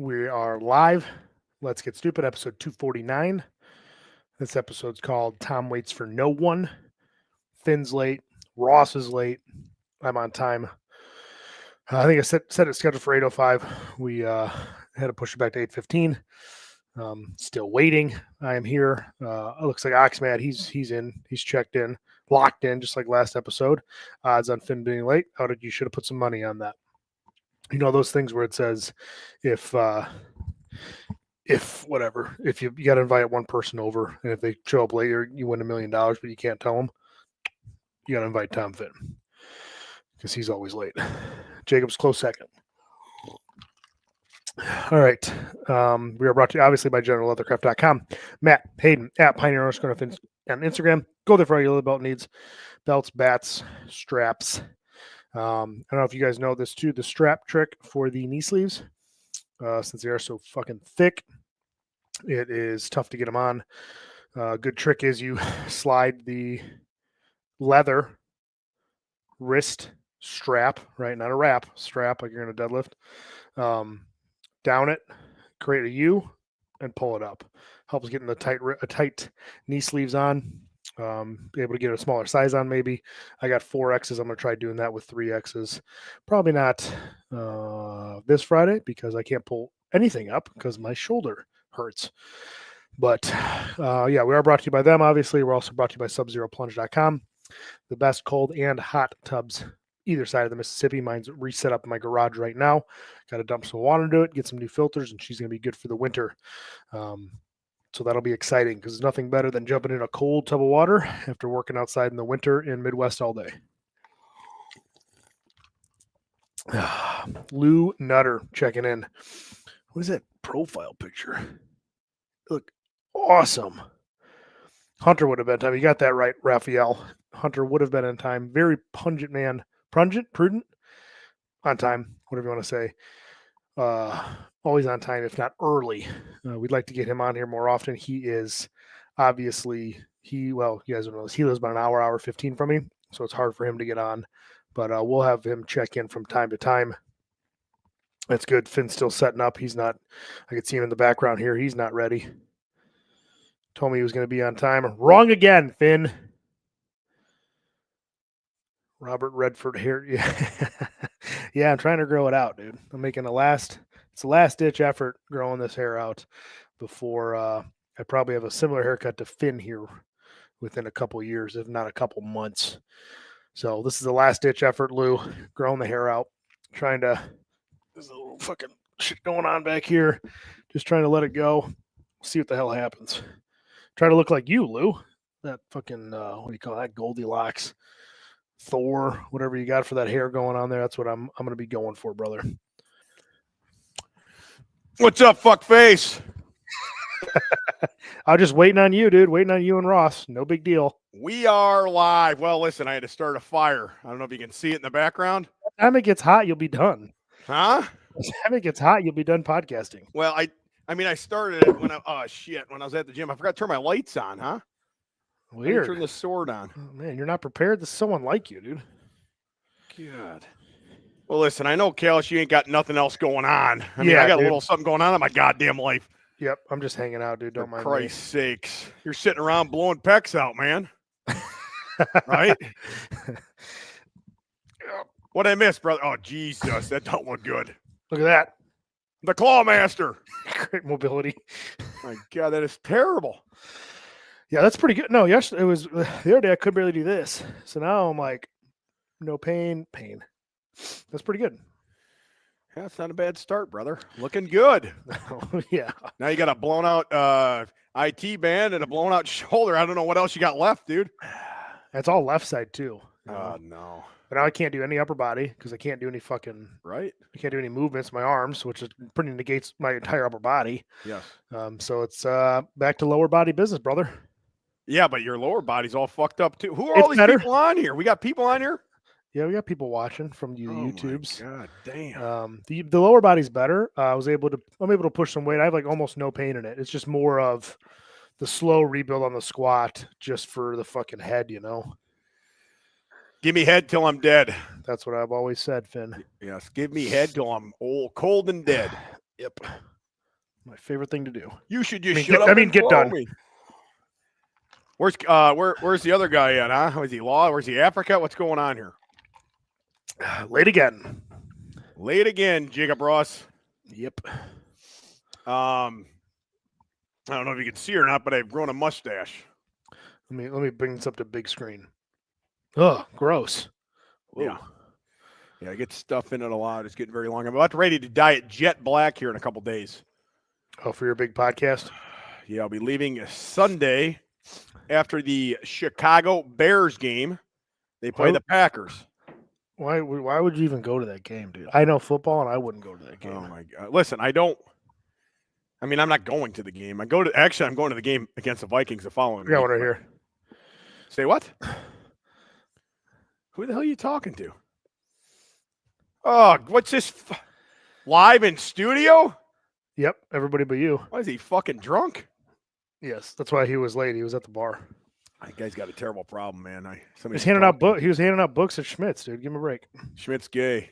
We are live. Let's Get Stupid, episode 249. This episode's called Tom Waits for No One. Finn's late. Ross is late. I'm on time. I think I set it scheduled for 8:05. We had to push it back to 8:15. Still waiting. I am here. It looks like Oxmad. He's in. He's checked in, locked in, just like last episode. Odds on Finn being late. You should have put some money on that. You know those things where it says if you got to invite one person over, and if they show up later, you win $1 million, but you can't tell them. You got to invite Tom Finn because he's always late. Jacob's close second. All right. We are brought to you obviously by GeneralLeathercraft.com. Matt Hayden at Pioneer on Instagram. Go there for all your leather belt needs: belts, bats, straps. I don't know if you guys know this too. The strap trick for the knee sleeves, since they are so fucking thick, it is tough to get them on. Good trick is you slide the leather wrist strap, right? Not a wrap, strap like you're in a deadlift. Down it, create a U, and pull it up. Helps getting the tight knee sleeves on. Be able to get a smaller size on maybe. I got 4Xs. I'm going to try doing that with 3Xs. Probably not this Friday because I can't pull anything up because my shoulder hurts. But yeah, we are brought to you by them. Obviously, we're also brought to you by SubZeroPlunge.com. The best cold and hot tubs either side of the Mississippi. Mine's reset up in my garage right now. Got to dump some water into it, get some new filters, and she's going to be good for the winter. So that'll be exciting because there's nothing better than jumping in a cold tub of water after working outside in the winter in Midwest all day. Lou Nutter checking in. What is that profile picture? Look awesome. Hunter would have been time. You got that right, Raphael. Hunter would have been in time. Very pungent man. Prudent? On time, whatever you want to say. Always on time, if not early. We'd like to get him on here more often. He is obviously, you guys don't know this, he lives about an hour 15 from me, so it's hard for him to get on. But we'll have him check in from time to time. That's good. Finn's still setting up. He's not, I could see him in the background here. He's not ready. Told me he was going to be on time. Wrong again, Finn. Robert Redford here. Yeah, I'm trying to grow it out, dude. I'm making it's a last ditch effort growing this hair out before I probably have a similar haircut to Finn here within a couple years, if not a couple months. So this is a last ditch effort, Lou, growing the hair out. There's a little fucking shit going on back here. Just trying to let it go. See what the hell happens. Try to look like you, Lou. That fucking, what do you call that? Goldilocks. Thor, whatever you got for that hair going on there. That's what I'm going to be going for, brother. What's up, fuckface? I'm just waiting on you, dude. Waiting on you and Ross. No big deal. We are live. Well, listen, I had to start a fire. I don't know if you can see it in the background. By the time it gets hot, you'll be done. Huh? By the time it gets hot, you'll be done podcasting. Well, I mean, I started it when I was at the gym. I forgot to turn my lights on, huh? Weird. Turn the sword on. Oh, man, you're not prepared. This is someone like you, dude. God. Well, listen, I know, Kalish, you ain't got nothing else going on. I mean, I got a little something going on in my goddamn life. Yep, I'm just hanging out, dude. Don't mind me. For Christ's sakes. You're sitting around blowing pecs out, man. Right? What I missed, brother? Oh, Jesus, that don't look good. Look at that. The Clawmaster. Great mobility. My God, that is terrible. Yeah, that's pretty good. No, yesterday it was the other day I could barely do this. So now I'm like, no pain. That's pretty good. Yeah, it's not a bad start, brother. Looking good. Yeah. Now you got a blown out IT band and a blown out shoulder. I don't know what else you got left, dude. That's all left side too. Oh, no. But now I can't do any upper body because I can't do any I can't do any movements in my arms, which is pretty negates my entire upper body. Yes. So it's back to lower body business, brother. Yeah, but your lower body's all fucked up too. Who are all these people on here? We got people on here? Yeah, we got people watching from the YouTubes. God damn. The lower body's better. I'm able to push some weight. I have like almost no pain in it. It's just more of the slow rebuild on the squat just for the fucking head, you know. Give me head till I'm dead. That's what I've always said, Finn. Yes, give me head till I'm old, cold, and dead. Yep. My favorite thing to do. You should just get done. Me. Where's the other guy at, huh? Is he law? Where's he Africa? What's going on here? Late again. Late again, Jacob Ross. Yep. I don't know if you can see or not, but I've grown a mustache. Let me bring this up to big screen. Oh, gross. Whoa. Yeah, I get stuff in it a lot. It's getting very long. I'm about ready to dye it jet black here in a couple days. Oh, for your big podcast? Yeah, I'll be leaving Sunday after the Chicago Bears game. They play the Packers. Why would you even go to that game, dude? I know football, and I wouldn't go to that game. Oh, my God. Listen, I'm not going to the game. I'm going to the game against the Vikings the following week. I got one right here. Say what? Who the hell are you talking to? Oh, what's this? Live in studio? Yep, everybody but you. Why is he fucking drunk? Yes, that's why he was late. He was at the bar. That guy's got a terrible problem, man. He was handing out books at Schmitz, dude. Give him a break. Schmitz gay.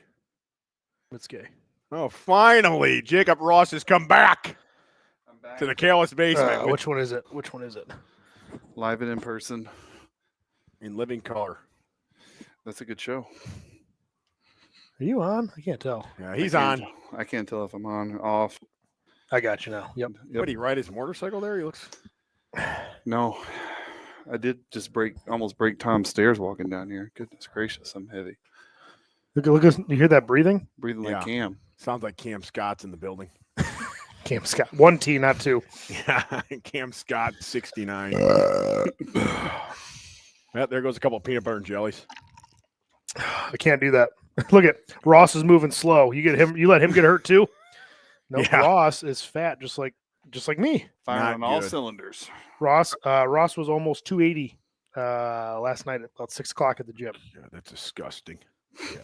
Schmitz gay. Oh, finally, Jacob Ross has come back. I'm back to the Kalis basement. Which one is it? Live and in person. In living color. That's a good show. Are you on? I can't tell. Yeah, he's on. I can't tell if I'm on or off. I got you now. Yep. What, did he ride his motorcycle there? He looks. No, I did just almost break Tom's stairs walking down here. Goodness gracious, I'm heavy. Look! You hear that breathing? Breathing like Cam. Sounds like Cam Scott's in the building. Cam Scott, 1 T, not 2. Yeah, Cam Scott, 69. Well, there goes a couple of peanut butter and jellies. I can't do that. Look at Ross is moving slow. You let him get hurt too. No, yeah. Ross is fat, just like me. Firing on all cylinders. Ross was almost 280 last night at about 6 o'clock at the gym. Yeah, that's disgusting. Yeah.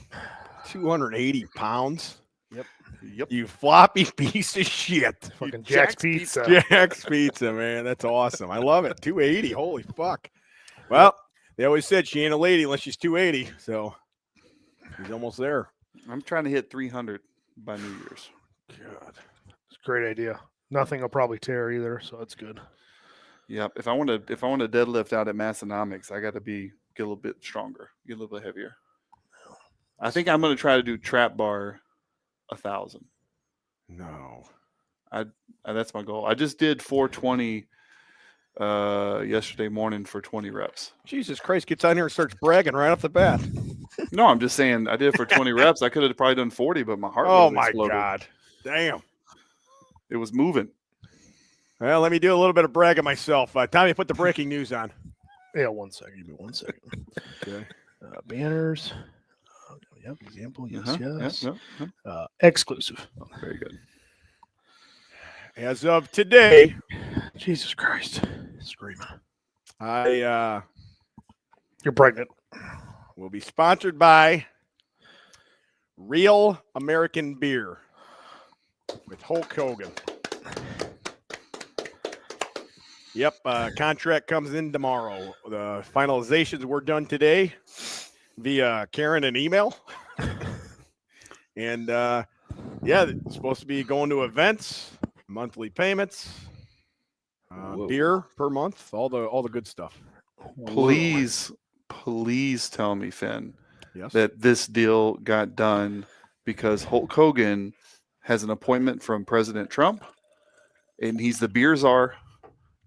280 pounds. Yep. You floppy piece of shit. Fucking Jack's Pizza. Jack's Pizza, man. That's awesome. I love it. 280. Holy fuck. Well, they always said she ain't a lady unless she's 280. So he's almost there. I'm trying to hit 300 by New Year's. God. It's a great idea. Nothing will probably tear either, so it's good. Yep. If I want to deadlift out at Massonomics, I got to get a little bit stronger, get a little bit heavier. I think I'm going to try to do trap bar 1,000. No. That's my goal. I just did 420 yesterday morning for 20 reps. Jesus Christ, gets on here and starts bragging right off the bat. No, I'm just saying I did it for 20 reps. I could have probably done 40, but my heart exploded. God. Damn. It was moving. Well, let me do a little bit of bragging myself. Tommy, put the breaking news on. Yeah, 1 second. Give me 1 second. Okay. Banners. Yep. Example. Yes. Yep. Exclusive. Oh, very good. As of today, Jesus Christ, screaming. You're pregnant. Will be sponsored by Real American Beer with Hulk Hogan. Yep, contract comes in tomorrow. The finalizations were done today via Karen and email. And it's supposed to be going to events, monthly payments, beer per month, all the good stuff. Please tell me, Finn, that this deal got done because Hulk Hogan has an appointment from President Trump, and he's the beer czar.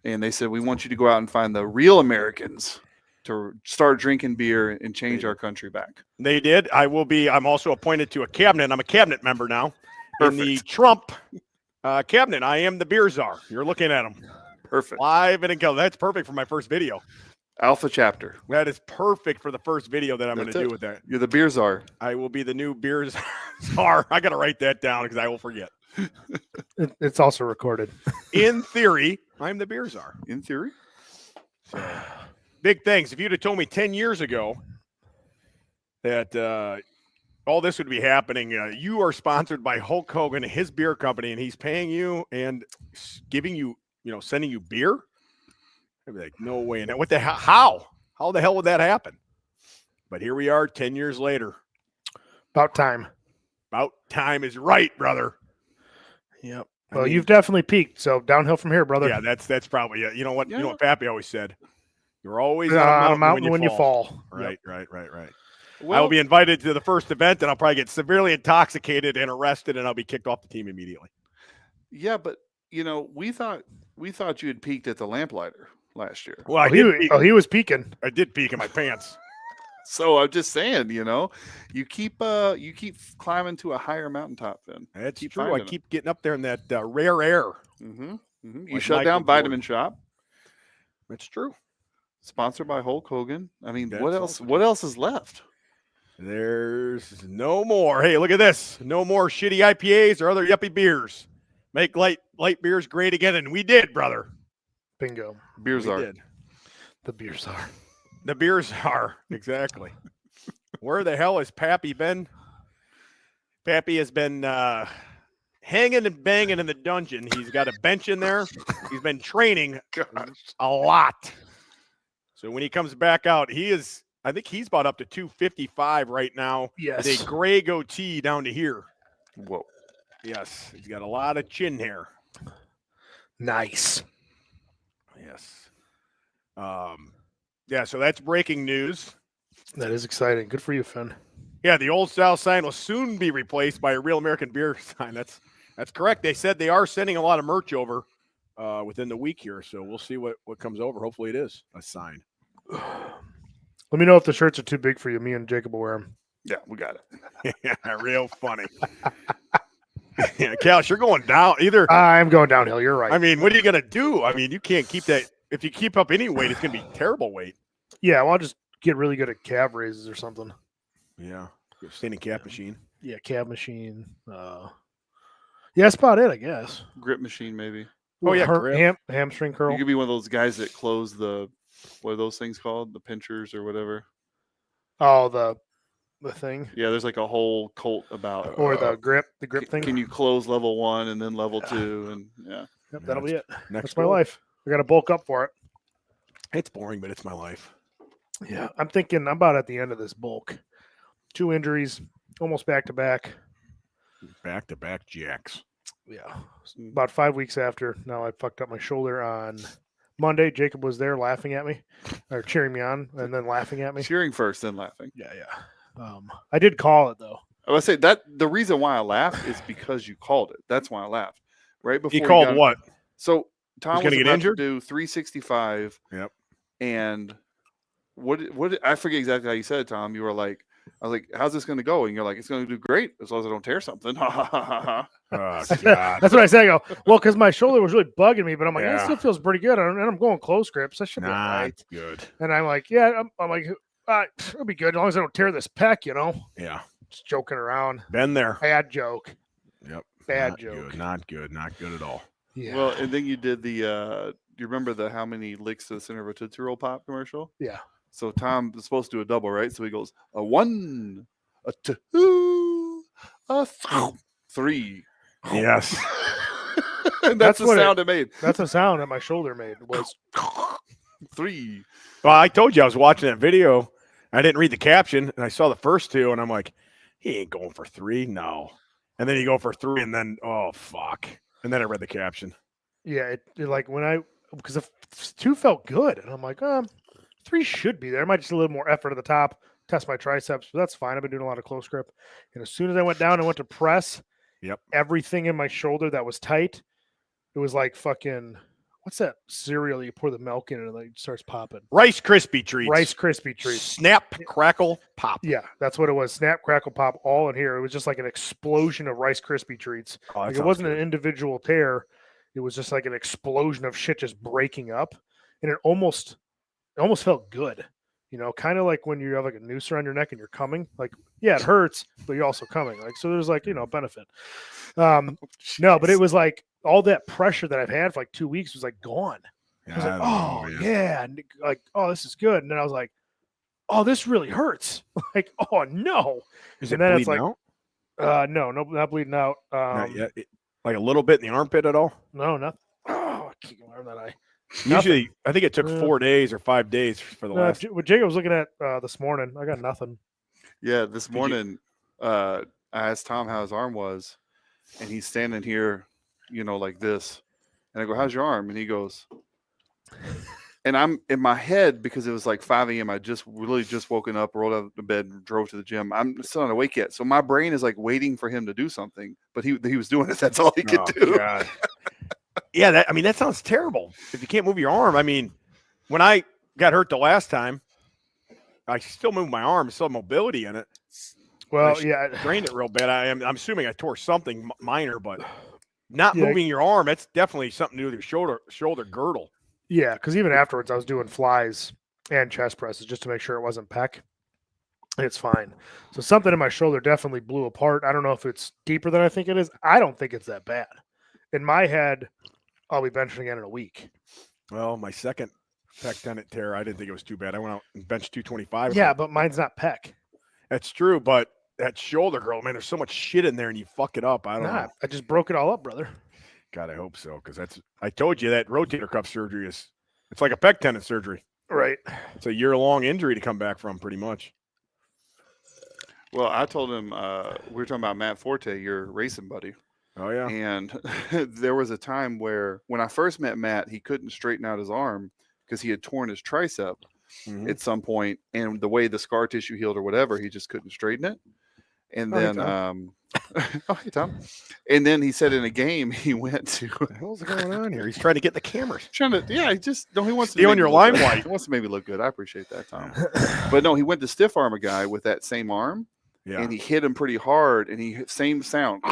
And they said, we want you to go out and find the real Americans to start drinking beer and change our country back. They did. I'm also appointed to a cabinet. I'm a cabinet member now. Perfect. In the Trump cabinet. I am the beer czar. You're looking at him. Perfect. Live and in color. That's perfect for my first video. Alpha chapter. That is perfect for the first video that I'm going to do with that. You're the beer czar. I will be the new beer czar. I got to write that down because I will forget. It's also recorded. In theory, I'm the beer czar. In theory? So, big things. If you'd have told me 10 years ago that all this would be happening, you are sponsored by Hulk Hogan, his beer company, and he's paying you and giving you, sending you beer, I'd be like, no way. And what the hell? How the hell would that happen? But here we are 10 years later. About time. About time is right, brother. Yep. Well, you've definitely peaked. So downhill from here, brother. Yeah, that's probably it. You know what? Yeah. You know what Pappy always said. You're always On a mountain when you fall. Right, Yep. right. I Well, will be invited to the first event, and I'll probably get severely intoxicated and arrested, and I'll be kicked off the team immediately. yeah, but we thought you had peaked at the Lamplighter last year. Well, He was peaking. I did peek in my pants. So I'm just saying, you keep climbing to a higher mountaintop. Then That's keep true. I finding keep getting up there in that rare air. You Like shut Michael down Vitamin Shop, That's true. sponsored by Hulk Hogan. I mean, That's what else? also What else is left? There's no more. Hey, look at this. No more shitty IPAs or other yuppie beers. Make light beers great again, and we did, brother. Bingo. Beers We are. did. The beers are. The beers are exactly. Where the hell has Pappy been? Pappy has been hanging and banging in the dungeon. He's got a bench in there. He's been training a lot. So when he comes back out, I think he's about up to 255 right now. Yes. With a gray goatee down to here. Whoa. Yes. He's got a lot of chin hair. Nice. Yes. Yeah, so that's breaking news. That is exciting. Good for you, Finn. Yeah, the old style sign will soon be replaced by a Real American Beer sign. That's correct. They said they are sending a lot of merch over within the week here, so we'll see what comes over. Hopefully it is a sign. Let me know if the shirts are too big for you. Me and Jacob will wear them. Yeah, we got it. Yeah, real funny. Yeah, Cal, you're going down. I'm going downhill. You're right. I mean, what are you going to do? I mean, you can't keep that. If you keep up any weight, it's going to be terrible weight. Yeah, well, I'll just get really good at calf raises or something. Yeah. Standing calf machine. Yeah, calf machine. Yeah, that's about it, I guess. Grip machine, maybe. Oh, yeah, grip. Hamstring curl. You could be one of those guys that close what are those things called? The pinchers or whatever. Oh, the thing. Yeah, there's like a whole cult about. Or the grip thing. Can you close level 1 and then level 2? And yeah. Yep, that'll be it. Next That's my life. I got to bulk up for it. It's boring, but it's my life. Yeah, I'm thinking I'm about at the end of this bulk. 2 injuries, almost back to back. Back to back jacks. Yeah, about 5 weeks after. Now I fucked up my shoulder on Monday. Jacob was there laughing at me, or cheering me on, and then laughing at me. Cheering first, then laughing. Yeah. I did call it though. I would say that the reason why I laughed is because you called it. That's why I laughed. Right before He called what? So Tom was gonna get about injured? to do 365. Yep. And what I forget exactly how you said it, Tom. You were like, I was like, how's this going to go? And you're like, it's going to do great as long as I don't tear something. Oh, God. That's what I said. I go, well, because my shoulder was really bugging me, but I'm like, Yeah. it still feels pretty good. And I'm going close grips. That should be all Not right. good. And I'm like, yeah, I'm like, it'll be good as long as I don't tear this pec, Yeah. Just joking around. Been there. Bad joke. Yep. Bad Not joke. Good. Not good. Not good at all. Yeah. Well, and then you did the, you remember the how many licks to the center of a Tootsie Roll Pop commercial? Yeah. So Tom was supposed to do a double, right? So he goes, a 1, a 2, a 3. Yes. And That's that's the what sound it made. That's the sound that my shoulder made was 3. Well, I told you I was watching that video. I didn't read the caption, and I saw the first 2, and I'm like, he ain't going for 3. No. And then you go for 3, and then, oh, fuck. And then I read the caption. yeah, it like when because the 2 felt good, and I'm like, 3 should be there. I might just a little more effort at the top, test my triceps, but that's fine. I've been doing a lot of close grip. And as soon as I went down and went to press, Yep. everything in my shoulder that was tight, it was like fucking, what's that cereal you pour the milk in and it like starts popping? Rice Krispie treats. Rice Krispie treats. Snap, crackle, pop. Yeah, that's what it was. Snap, crackle, pop, all in here. It was just like an explosion of Rice Krispie treats. Oh, that Like it sounds wasn't good. an individual tear. It was just like an explosion of shit just breaking up. And it almost felt good. Kind of like when you have like a noose around your neck and you're coming. Like, yeah, it hurts, but you're also coming. Like, so there's like, benefit. No, but it was like all that pressure that I've had for like 2 weeks was like gone. I was like, oh yeah, and like, oh, this is good. And then I was like, oh, this really hurts. Like, oh no. Is it And then it's bleeding like, out? no, not bleeding out. Not yet. Like a little bit in the armpit at all? No, nothing. Oh, I can't remember that eye. Usually, I think it took Uh, 4 days or 5 days for the last. What Jacob was looking at this morning, I got nothing. Yeah, this morning I asked Tom how his arm was, and he's standing here like this. And I go, how's your arm? And he goes, and I'm in my head because it was like 5 a.m. I just woken up, rolled out of bed, and drove to the gym. I'm still not awake yet. So my brain is like waiting for him to do something, but he was doing it. That's all he could do. God. Yeah. That sounds terrible. If you can't move your arm, I mean, when I got hurt the last time, I still move my arm, still have mobility in it. Well, I drained it real bad. I'm assuming I tore something minor, but not moving your arm, that's definitely something to do with your shoulder girdle. Yeah, because even afterwards, I was doing flies and chest presses just to make sure it wasn't pec. It's fine. So something in my shoulder definitely blew apart. I don't know if it's deeper than I think it is. I don't think it's that bad. In my head, I'll be benching again in a week. Well, my second pec tendon tear, I didn't think it was too bad. I went out and benched 225. Yeah, but mine's not pec. That's true, but that shoulder girdle, man, there's so much shit in there and you fuck it up. I don't know. I just broke it all up, brother. God, I hope so, because I told you that rotator cuff surgery it's like a pec tendon surgery. Right. It's a year-long injury to come back from, pretty much. Well, I told him we were talking about Matt Forte, your racing buddy. Oh yeah. And there was a time where when I first met Matt, he couldn't straighten out his arm because he had torn his tricep at some point, and the way the scar tissue healed or whatever, he just couldn't straighten it. And then, oh, hey, Tom. And then he said in a game he went to. What the hell's going on here? He's trying to get the cameras. He wants to be on your limelight. He wants to make me look good. I appreciate that, Tom. But no, he went to stiff arm a guy with that same arm, and he hit him pretty hard, and he same sound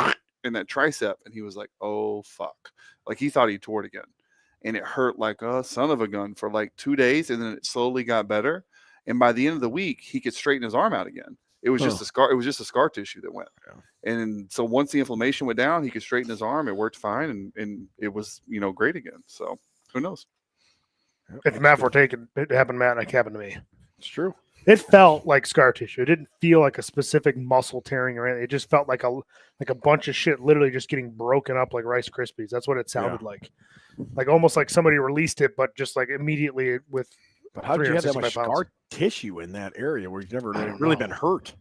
in that tricep, and he was like, "Oh fuck!" Like he thought he tore it again, and it hurt like a son of a gun for like 2 days, and then it slowly got better, and by the end of the week, he could straighten his arm out again. It was just a scar. It was just a scar tissue that went. Yeah. And so once the inflammation went down, he could straighten his arm. It worked fine, and it was great again. So who knows? If Matt Forte it happened, Matt, it happened to me. It's true. It felt like scar tissue. It didn't feel like a specific muscle tearing or anything. It just felt like a bunch of shit literally just getting broken up like Rice Krispies. That's what it sounded like. Like almost like somebody released it, but just like immediately with. But how did you have that much scar tissue in that area where you've never really been hurt?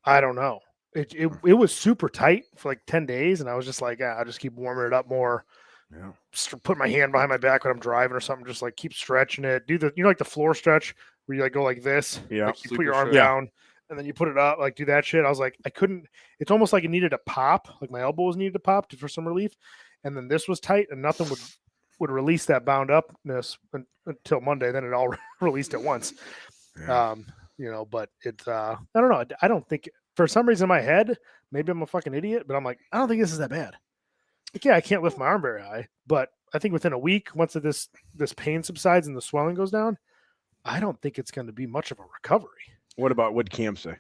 I don't know. It was super tight for like 10 days, and I was just like, I'll just keep warming it up more. Yeah. Just put my hand behind my back when I'm driving or something. Just like keep stretching it. Do the like the floor stretch where you like go like this. Yeah. Like you put your arm down and then you put it up. Like do that shit. I was like, I couldn't. It's almost like it needed to pop. Like my elbow was needed to pop for some relief, and then this was tight, and nothing would release that bound upness until Monday. Then it all released at once. Yeah. But it's I don't know. I don't think for some reason in my head, maybe I'm a fucking idiot, but I'm like, I don't think this is that bad. Like, yeah, I can't lift my arm very high, but I think within a week, once this pain subsides and the swelling goes down, I don't think it's going to be much of a recovery. What did Cam say?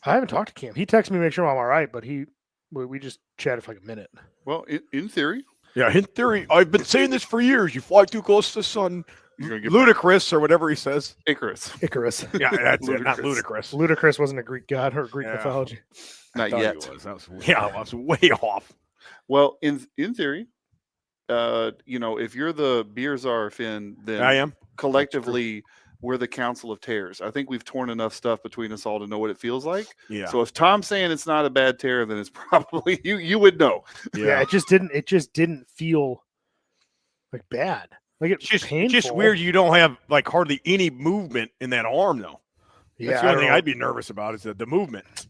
I haven't talked to Cam. He texted me to make sure I'm all right, but we just chatted for like a minute. Well, in theory. Yeah, in theory, I've been saying this for years. You fly too close to the sun. Ludicrous or whatever he says. Icarus. Yeah, that's it. Not ludicrous. Ludicrous wasn't a Greek god or Greek mythology. Not yet. I was way off. Well, in theory, if you're the beer czar, Finn, then I am. Collectively, we're the Council of Tears. I think we've torn enough stuff between us all to know what it feels like. Yeah. So if Tom's saying it's not a bad tear, then it's probably you would know. Yeah. It just didn't feel like bad. Like it's just weird. You don't have like hardly any movement in that arm though. Yeah. That's the only thing I'd be nervous about is the movement.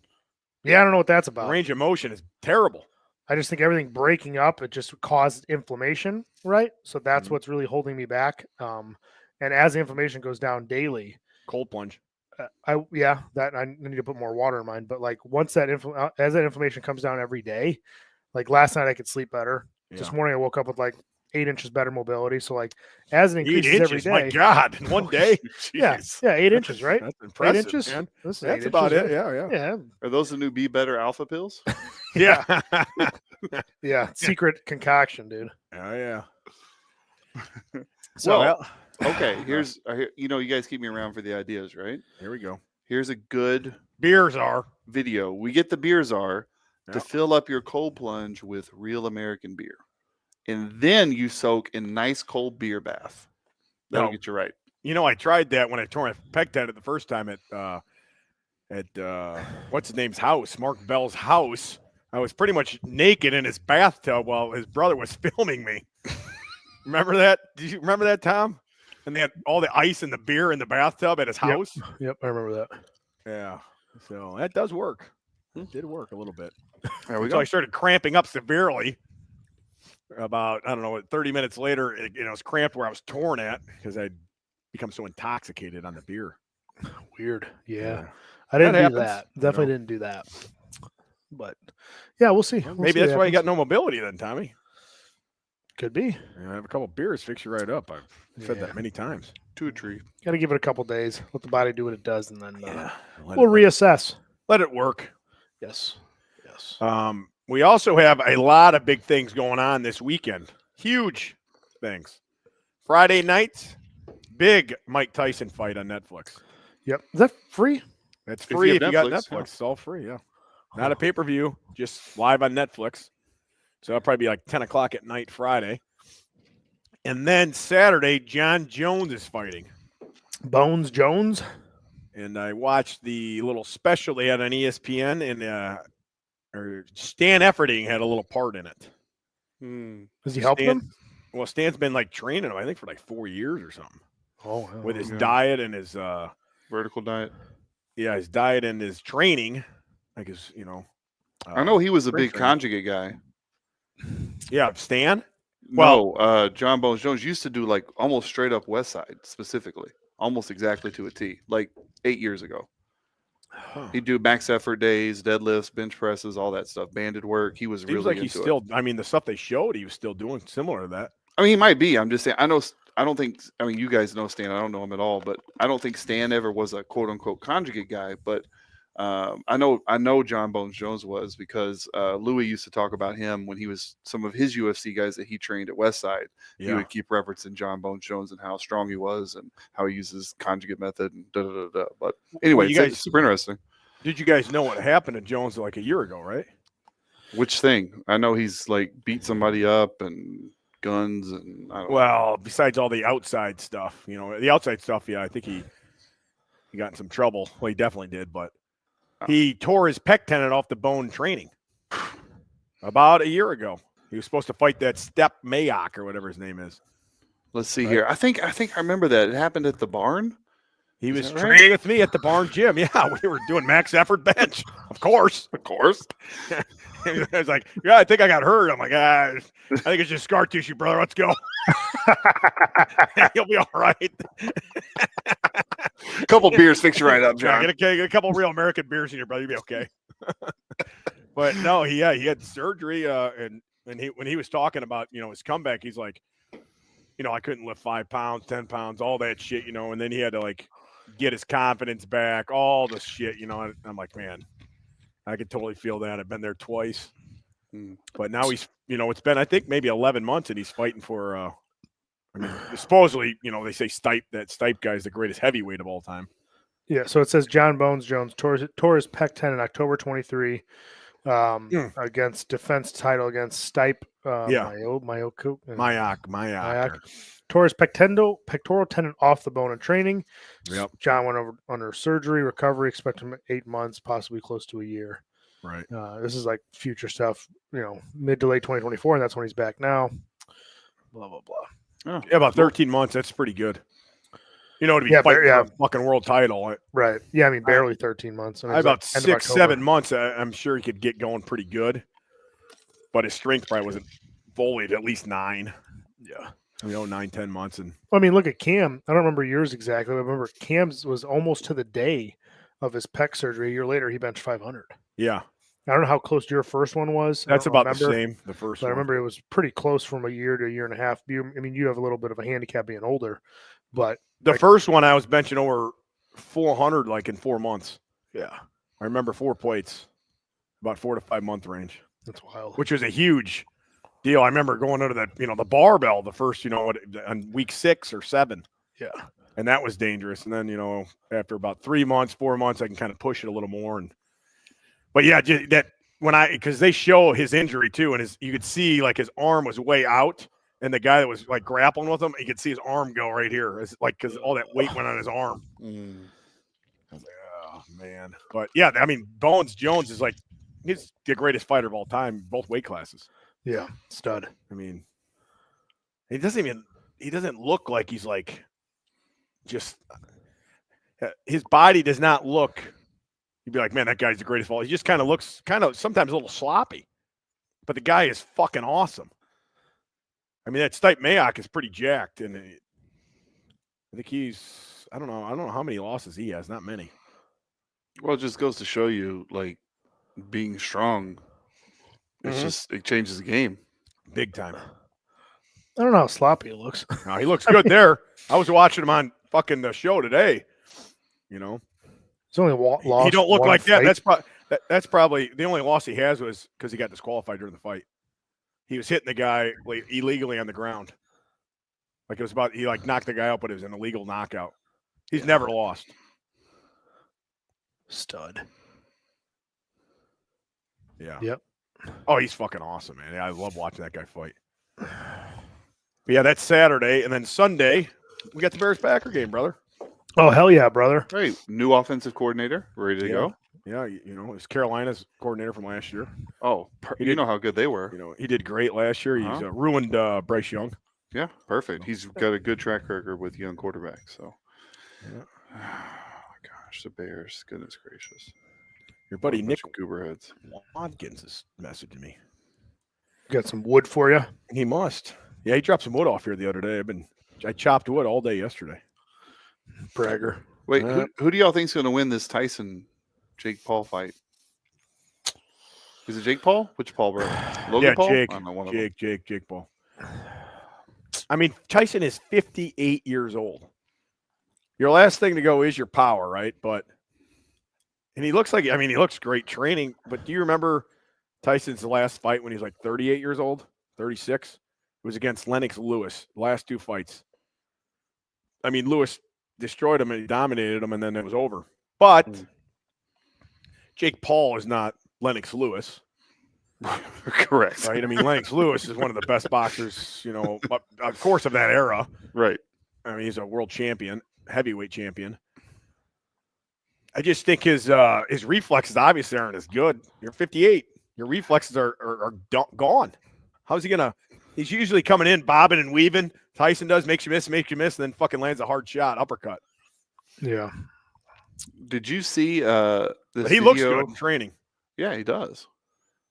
Yeah, I don't know what that's about. The range of motion is terrible. I just think everything breaking up, it just caused inflammation, right? So that's what's really holding me back. And as the inflammation goes down daily, cold plunge. I need to put more water in mine. But like once that as that inflammation comes down every day, like last night I could sleep better. Yeah. This morning I woke up with like 8 inches better mobility. So like as it increases every day, my God, in one day, 8 inches, right? That's impressive, 8 inches. Man. That's about inches, it. Right? Yeah. Are those the new Be Better Alpha pills? Yeah. Yeah. Secret concoction, dude. Oh yeah. So okay, here's you guys keep me around for the ideas, right? Here we go. Here's a good beer czar video. We get the beer czar to fill up your cold plunge with real American beer. And then you soak in nice cold beer bath. That'll get you right. I tried that when I tore my pec tendon the first time at what's his name's house, Mark Bell's house. I was pretty much naked in his bathtub while his brother was filming me. Remember that? Did you remember that, Tom? And they had all the ice and the beer in the bathtub at his house. Yep, I remember that. Yeah. So that does work. It did work a little bit. There we So go. I started cramping up severely. About, I don't know, 30 minutes later, it was cramped where I was torn at because I'd become so intoxicated on the beer. Weird. Yeah. I That didn't do happens, that. you Definitely know. didn't do that. But yeah, we'll see. Well, We'll maybe see that's what why you got happens. no mobility then, Tommy. Could be. I have a couple beers, fix you right up. I've said Yeah. that many times. To a tree. Got to give it a couple days. Let the body do what it does, and then Let we'll it- reassess. let it work. Yes. Yes. We also have a lot of big things going on this weekend. Huge things. Friday night, big Mike Tyson fight on Netflix. Yep. Is that free? That's If you free have if you got Netflix, Netflix. yeah. It's all free, yeah. Not a pay-per-view, just live on Netflix. So that'll probably be like 10 o'clock at night Friday. And then Saturday, John Jones is fighting. Bones Jones. And I watched the little special they had on ESPN, and or Stan Efferding had a little part in it. Is he helping him? Well, Stan's been like training him, I think, for like 4 years or something Oh, wow. with his yeah. diet and his Vertical diet. his diet and his training. Like his, I know he was a strength big training. conjugate guy. Yeah, Stan. No, John Bones Jones used to do like almost straight up West Side specifically, almost exactly to a T, like 8 years ago. He'd do max effort days, deadlifts, bench presses, all that stuff, banded work. He was Seems really like he's into still. I mean, the stuff they showed, he was still doing similar to that. I mean, he might be. I'm just saying. I don't think. I mean, you guys know Stan. I don't know him at all, but I don't think Stan ever was a quote unquote conjugate guy. But I know John Bones Jones was because Louis used to talk about him when he was some of his UFC guys that he trained at Westside. He Yeah. would keep referencing John Bones Jones and how strong he was and how he uses conjugate method and da da da da. But anyway, you guys- it's super interesting. Did you guys know what happened to Jones like a year ago, right? Which thing? I know he's like beat somebody up and guns and I don't know. Well, besides all the outside stuff, the outside stuff, yeah, I think he got in some trouble. Well, he definitely did, but he tore his pec tendon off the bone training about a year ago. He was supposed to fight that Step Mayock or whatever his name is. Let's see Right. here. I think I remember that. It happened at the barn. He Is was that right? training with me at the barn gym. Yeah, we were doing max effort bench, of course. Of course. I was like, yeah, I think I got hurt. I'm like, I think it's just scar tissue, brother. Let's go. You'll be all right. A couple beers fix you right up, Yeah, John. get a couple real American beers in your brother. You'll be okay. But no, he had surgery, and when he was talking about his comeback, he's like, I couldn't lift 5 pounds, 10 pounds, all that shit, and then he had to like get his confidence back, all the shit, and I'm like, man, I could totally feel that. I've been there twice, but now he's, it's been I think maybe 11 months, and he's fighting for. I mean, supposedly, they say Stipe guy is the greatest heavyweight of all time. Yeah, so it says John Bones Jones tore his pec tendon October 23 against defense title against Stipe. Mayock. Tore his pectoral tendon off the bone in training. Yep. John went over under surgery, recovery, expected 8 months, possibly close to a year. Right. This is like future stuff, mid to late 2024, and that's when he's back now. Blah, blah, blah. Oh, Yeah, about 13 months. That's pretty good. To be Yeah, fighting yeah. for a fucking world title. Right. Yeah, I mean, barely 13 months. I mean, About it's like end of 6, October. 7 months, I'm sure he could get going pretty good. But his strength probably wasn't fully at least 9. Yeah. 9, 10 months. And I mean, look at Cam. I don't remember yours exactly. But I remember Cam's was almost to the day of his pec surgery. A year later, he benched 500. yeah, I don't know how close your first one was. I that's don't about the remember, same. The first But I one. remember it was pretty close from a year to a year and a half. I mean, you have a little bit of a handicap being older, but The first one I was benching over 400 like in 4 months. yeah, I remember 4 plates, about 4 to 5 month range, that's wild. which was a huge deal. I remember going under that, the barbell the first, on week 6 or 7. Yeah. And that was dangerous. And then, after about 3 months, 4 months, I can kind of push it a little more. But yeah, that because they show his injury too, and you could see like his arm was way out, and the guy that was like grappling with him, you could see his arm go right here. It's like because all that weight went on his arm. I was like, oh man. But yeah, I mean, Bones Jones is like he's the greatest fighter of all time, both weight classes. Yeah, stud. I mean, he doesn't look like he's like just his body does not look. You'd be like, man, that guy's the greatest of all. He just kind of looks sometimes a little sloppy, but the guy is fucking awesome. I mean, that Stipe Mayock is pretty jacked, and I think he's I don't know how many losses he has. Not many. Well, it just goes to show you, like, being strong. It's just it changes the game. Big time. I don't know how sloppy it looks. No, he looks good there. I was watching him on fucking the show today. You know, He's only lost. he don't look one like that. fight. That's probably the only loss he has was because he got disqualified during the fight. He was hitting the guy illegally on the ground. Like it was about he like knocked the guy out, but it was an illegal knockout. He's never lost. Stud. Yeah. Yep. Oh, he's fucking awesome, man. I love watching that guy fight. But yeah, that's Saturday, and then Sunday we got the Bears-Packer game, brother. Oh hell yeah, brother! Right, new offensive coordinator, ready to go. Yeah, you know, it's Carolina's coordinator from last year. Oh, you know how good they were. You know, he did great last year. He's ruined Bryce Young. Yeah, perfect. He's got a good track record with young quarterbacks. So, yeah. Oh my gosh, the Bears! Goodness gracious, Your buddy Nick Gooberheads Watkins is messaging me. Got some wood for you. He must. Yeah, he dropped some wood off here the other day. I chopped wood all day yesterday. Bragger. Wait, who do y'all think's going to win this Tyson Jake Paul fight? Is it Jake Paul? Which Paul, bro? Logan Paul? Jake. I don't know, one of Jake Paul. I mean, Tyson is 58 years old. Your last thing to go is your power, right? And he looks he looks great training. But do you remember Tyson's last fight when he was like 38 years old, 36? It was against Lennox Lewis. The last two fights. I mean, Lewis destroyed him and he dominated him, and then it was over. But Jake Paul is not Lennox Lewis. Correct. Right? I mean, Lennox Lewis is one of the best boxers, you know, of course, of that era. Right. I mean, he's a world champion, heavyweight champion. I just think his reflexes obviously aren't as good. You're 58. Your reflexes are gone. How's he going to – he's usually coming in, bobbing and weaving. Tyson does, makes you miss, and then fucking lands a hard shot, uppercut. Yeah. Did you see this But he video? looks good in training. Yeah, he does.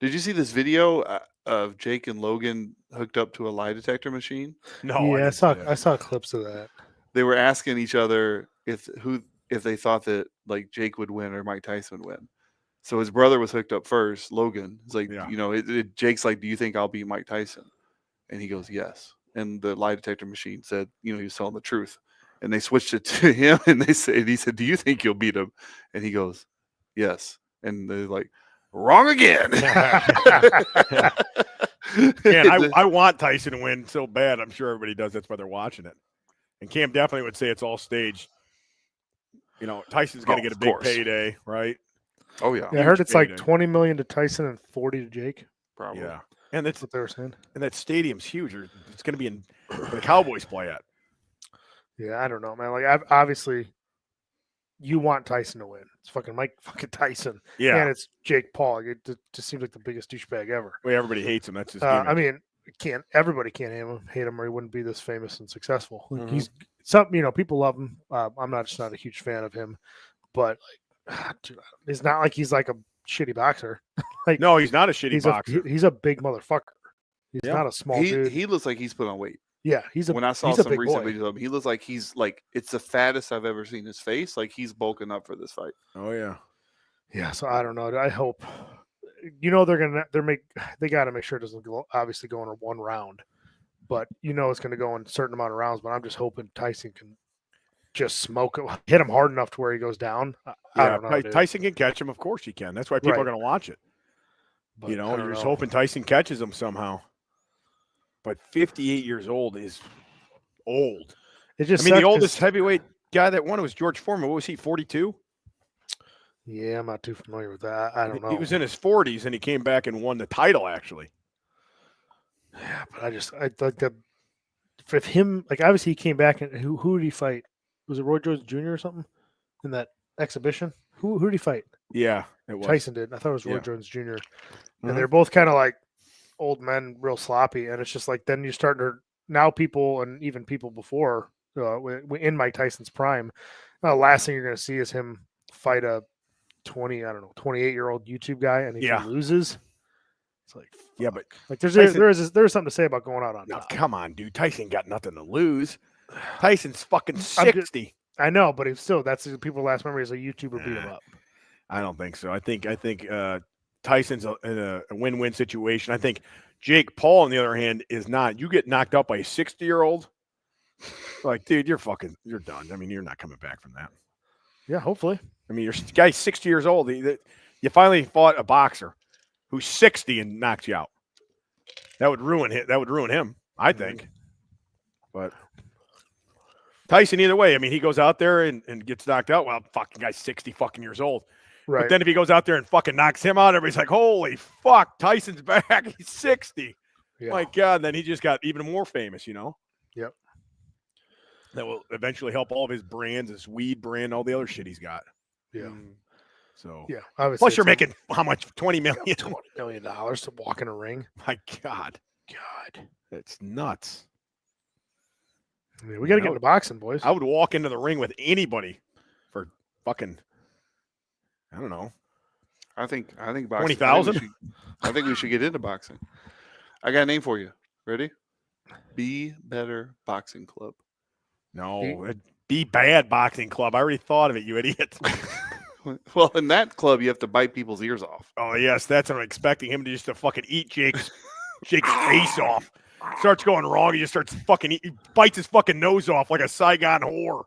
Did you see this video of Jake and Logan hooked up to a lie detector machine? No. Yeah, I saw clips of that. They were asking each other if they thought that like Jake would win or Mike Tyson would win. So his brother was hooked up first, Logan. He's like, you know, Jake's like, do you think I'll beat Mike Tyson? And he goes, yes. And the lie detector machine said, you know, he was telling the truth. And they switched it to him, and he said, do you think you'll beat him? And he goes, yes. And they're like, wrong again. Man, I want Tyson to win so bad. I'm sure everybody does. That's why they're watching it. And Cam definitely would say it's all staged. You know, Tyson's going to get a big payday, right? Oh, yeah. I heard it's like $20 million to Tyson and $40 to Jake. Probably. Yeah. And that's what they were saying. And that stadium's huge. It's going to be where the Cowboys play at. Yeah, I don't know, man. Like, obviously, you want Tyson to win. It's fucking Tyson. Yeah. And it's Jake Paul. It just seems like the biggest douchebag ever. Well, everybody hates him. That's his I mean, everybody can't hate him, or he wouldn't be this famous and successful. Mm-hmm. He's people love him. I'm not a huge fan of him, but like, dude, it's not like he's like a shitty boxer. Like, no, he's not a shitty boxer. He's a big motherfucker. He's not a small dude. He looks like he's put on weight. Yeah, when I saw some recent videos of him, he looks like he's like it's the fattest I've ever seen his face. Like he's bulking up for this fight. Oh yeah, yeah. So I don't know. I hope they got to make sure it doesn't obviously go in one round, but it's going to go in a certain amount of rounds. But I'm just hoping Tyson can just smoke it, hit him hard enough to where he goes down. I don't know. Tyson can catch him. Of course he can. That's why people are going to watch it. But you're just hoping Tyson catches him somehow. But 58 years old is old. The oldest heavyweight guy that won was George Foreman. What was he, 42? Yeah, I'm not too familiar with that. I don't know. He was in his 40s, and he came back and won the title, actually. Yeah, but I thought that if him, like, obviously he came back, and who did he fight? Was it Roy Jones Jr. or something in that exhibition? Who did he fight? Yeah, it was. Tyson did. I thought it was Roy Yeah. Jones Jr. Mhm. And they're both kind of like old men, real sloppy. And it's just like then you start to now people and even people before in Mike Tyson's prime. Last thing you're going to see is him fight a 28-year-old YouTube guy, and if Yeah. he loses, it's like Yeah, but like there's Tyson- there's something to say about going out on No, top. come on, dude. Tyson got nothing to lose. Tyson's fucking I'm just- 60. I know, but it's still that's people's last memory is a YouTuber beat him up. I don't think so. I think Tyson's in a win-win situation. I think Jake Paul, on the other hand, is not. You get knocked out by a 60-year-old, like, dude, you're done. I mean, you're not coming back from that. Yeah, hopefully. I mean, your guy's 60 years old. You finally fought a boxer who's 60 and knocks you out. That would ruin him. That would ruin him, I think. But Tyson, either way, I mean, he goes out there and gets knocked out. Well, fucking guy's 60 fucking years old. Right. But then if he goes out there and fucking knocks him out, everybody's like, holy fuck, Tyson's back. He's 60. Yeah. My God. Then he just got even more famous, Yep. That will eventually help all of his brands, his weed brand, all the other shit he's got. Yeah. So, Yeah. Obviously, plus you're it's making how much? $20 million? $20 million to walk in a ring. My God. God. It's nuts. I mean, we got to get into boxing, boys. I would walk into the ring with anybody for fucking, I don't know. I think boxing. 20,000? I think we should get into boxing. I got a name for you. Ready? Be Better Boxing Club. No, it'd Be Bad Boxing Club. I already thought of it, you idiot. Well, in that club, you have to bite people's ears off. Oh, yes, that's what I'm expecting him to just to fucking eat Jake's face off. Starts going wrong. He just starts fucking he bites his fucking nose off like a Saigon whore.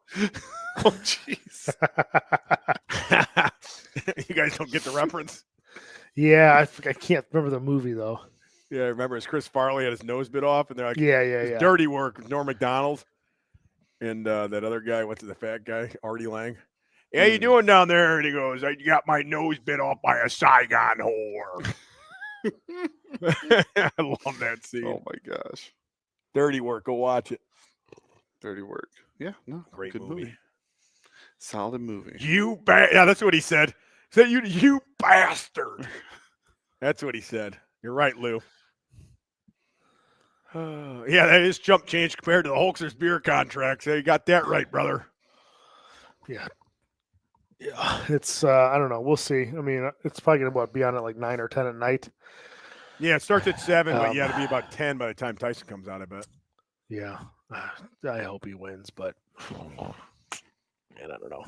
Oh, jeez. You guys don't get the reference? Yeah, I can't remember the movie though. Yeah, I remember it's Chris Farley had his nose bit off, and they're like, Yeah. Dirty Work with Norm Macdonald. And that other guy, what's the fat guy? Artie Lang. How you doing down there? And he goes, I got my nose bit off by a Saigon whore. I love that scene. Oh, my gosh. Dirty Work. Go watch it. Dirty Work. Yeah, no. Great good movie. Solid movie. Yeah, that's what he said. He said, you bastard. That's what he said. You're right, Lou. Yeah, that is chump change compared to the Hulkster's beer contract. So you got that right, brother. Yeah, it's I don't know. We'll see. I mean, it's probably gonna be on at like 9 or 10 at night. Yeah, it starts at 7, but yeah, it'll be about 10 by the time Tyson comes out, I bet. Yeah, I hope he wins, but man, I don't know.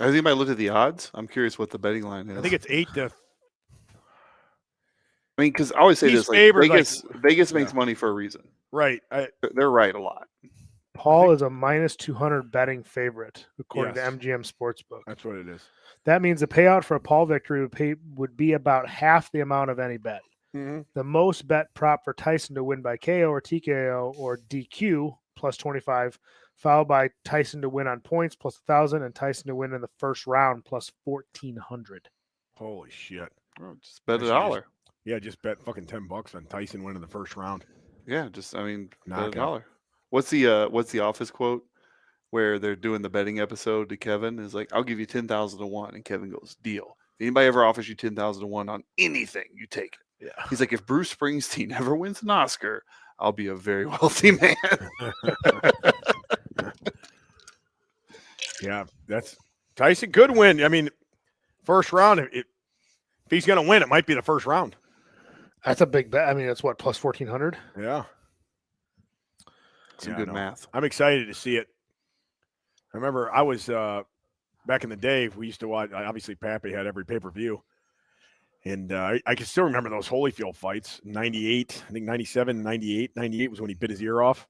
Has anybody looked at the odds? I'm curious what the betting line is. I think it's 8 to. I mean, because I always say He's this: like, favored, Vegas makes money for a reason. Right. They're right a lot. Paul is a minus 200 betting favorite according Yes. to MGM Sportsbook. That's what it is. That means the payout for a Paul victory would be about half the amount of any bet. Mm-hmm. The most bet prop for Tyson to win by KO or TKO or DQ plus 25, followed by Tyson to win on points plus 1,000, and Tyson to win in the first round plus 1,400. Holy shit. Oh, just bet Actually, $1. Yeah, just bet fucking $10 on Tyson winning the first round. Yeah, just I mean, bet Knockout. $1. What's the Office quote where they're doing the betting episode to Kevin? Is like, I'll give you 10,000 to 1, and Kevin goes, deal. If anybody ever offers you 10,000 to 1 on anything, you take it. Yeah. He's like, if Bruce Springsteen ever wins an Oscar, I'll be a very wealthy man. Yeah, that's Tyson could win. I mean, first round. If he's going to win, it might be the first round. That's a big bet. I mean, it's what, plus 1,400? Yeah. Some Yeah, good no. math. I'm excited to see it. I remember I was back in the day. We used to watch. Obviously, Pappy had every pay-per-view, and I can still remember those Holyfield fights. 98, I think 97, 98. 98 was when he bit his ear off.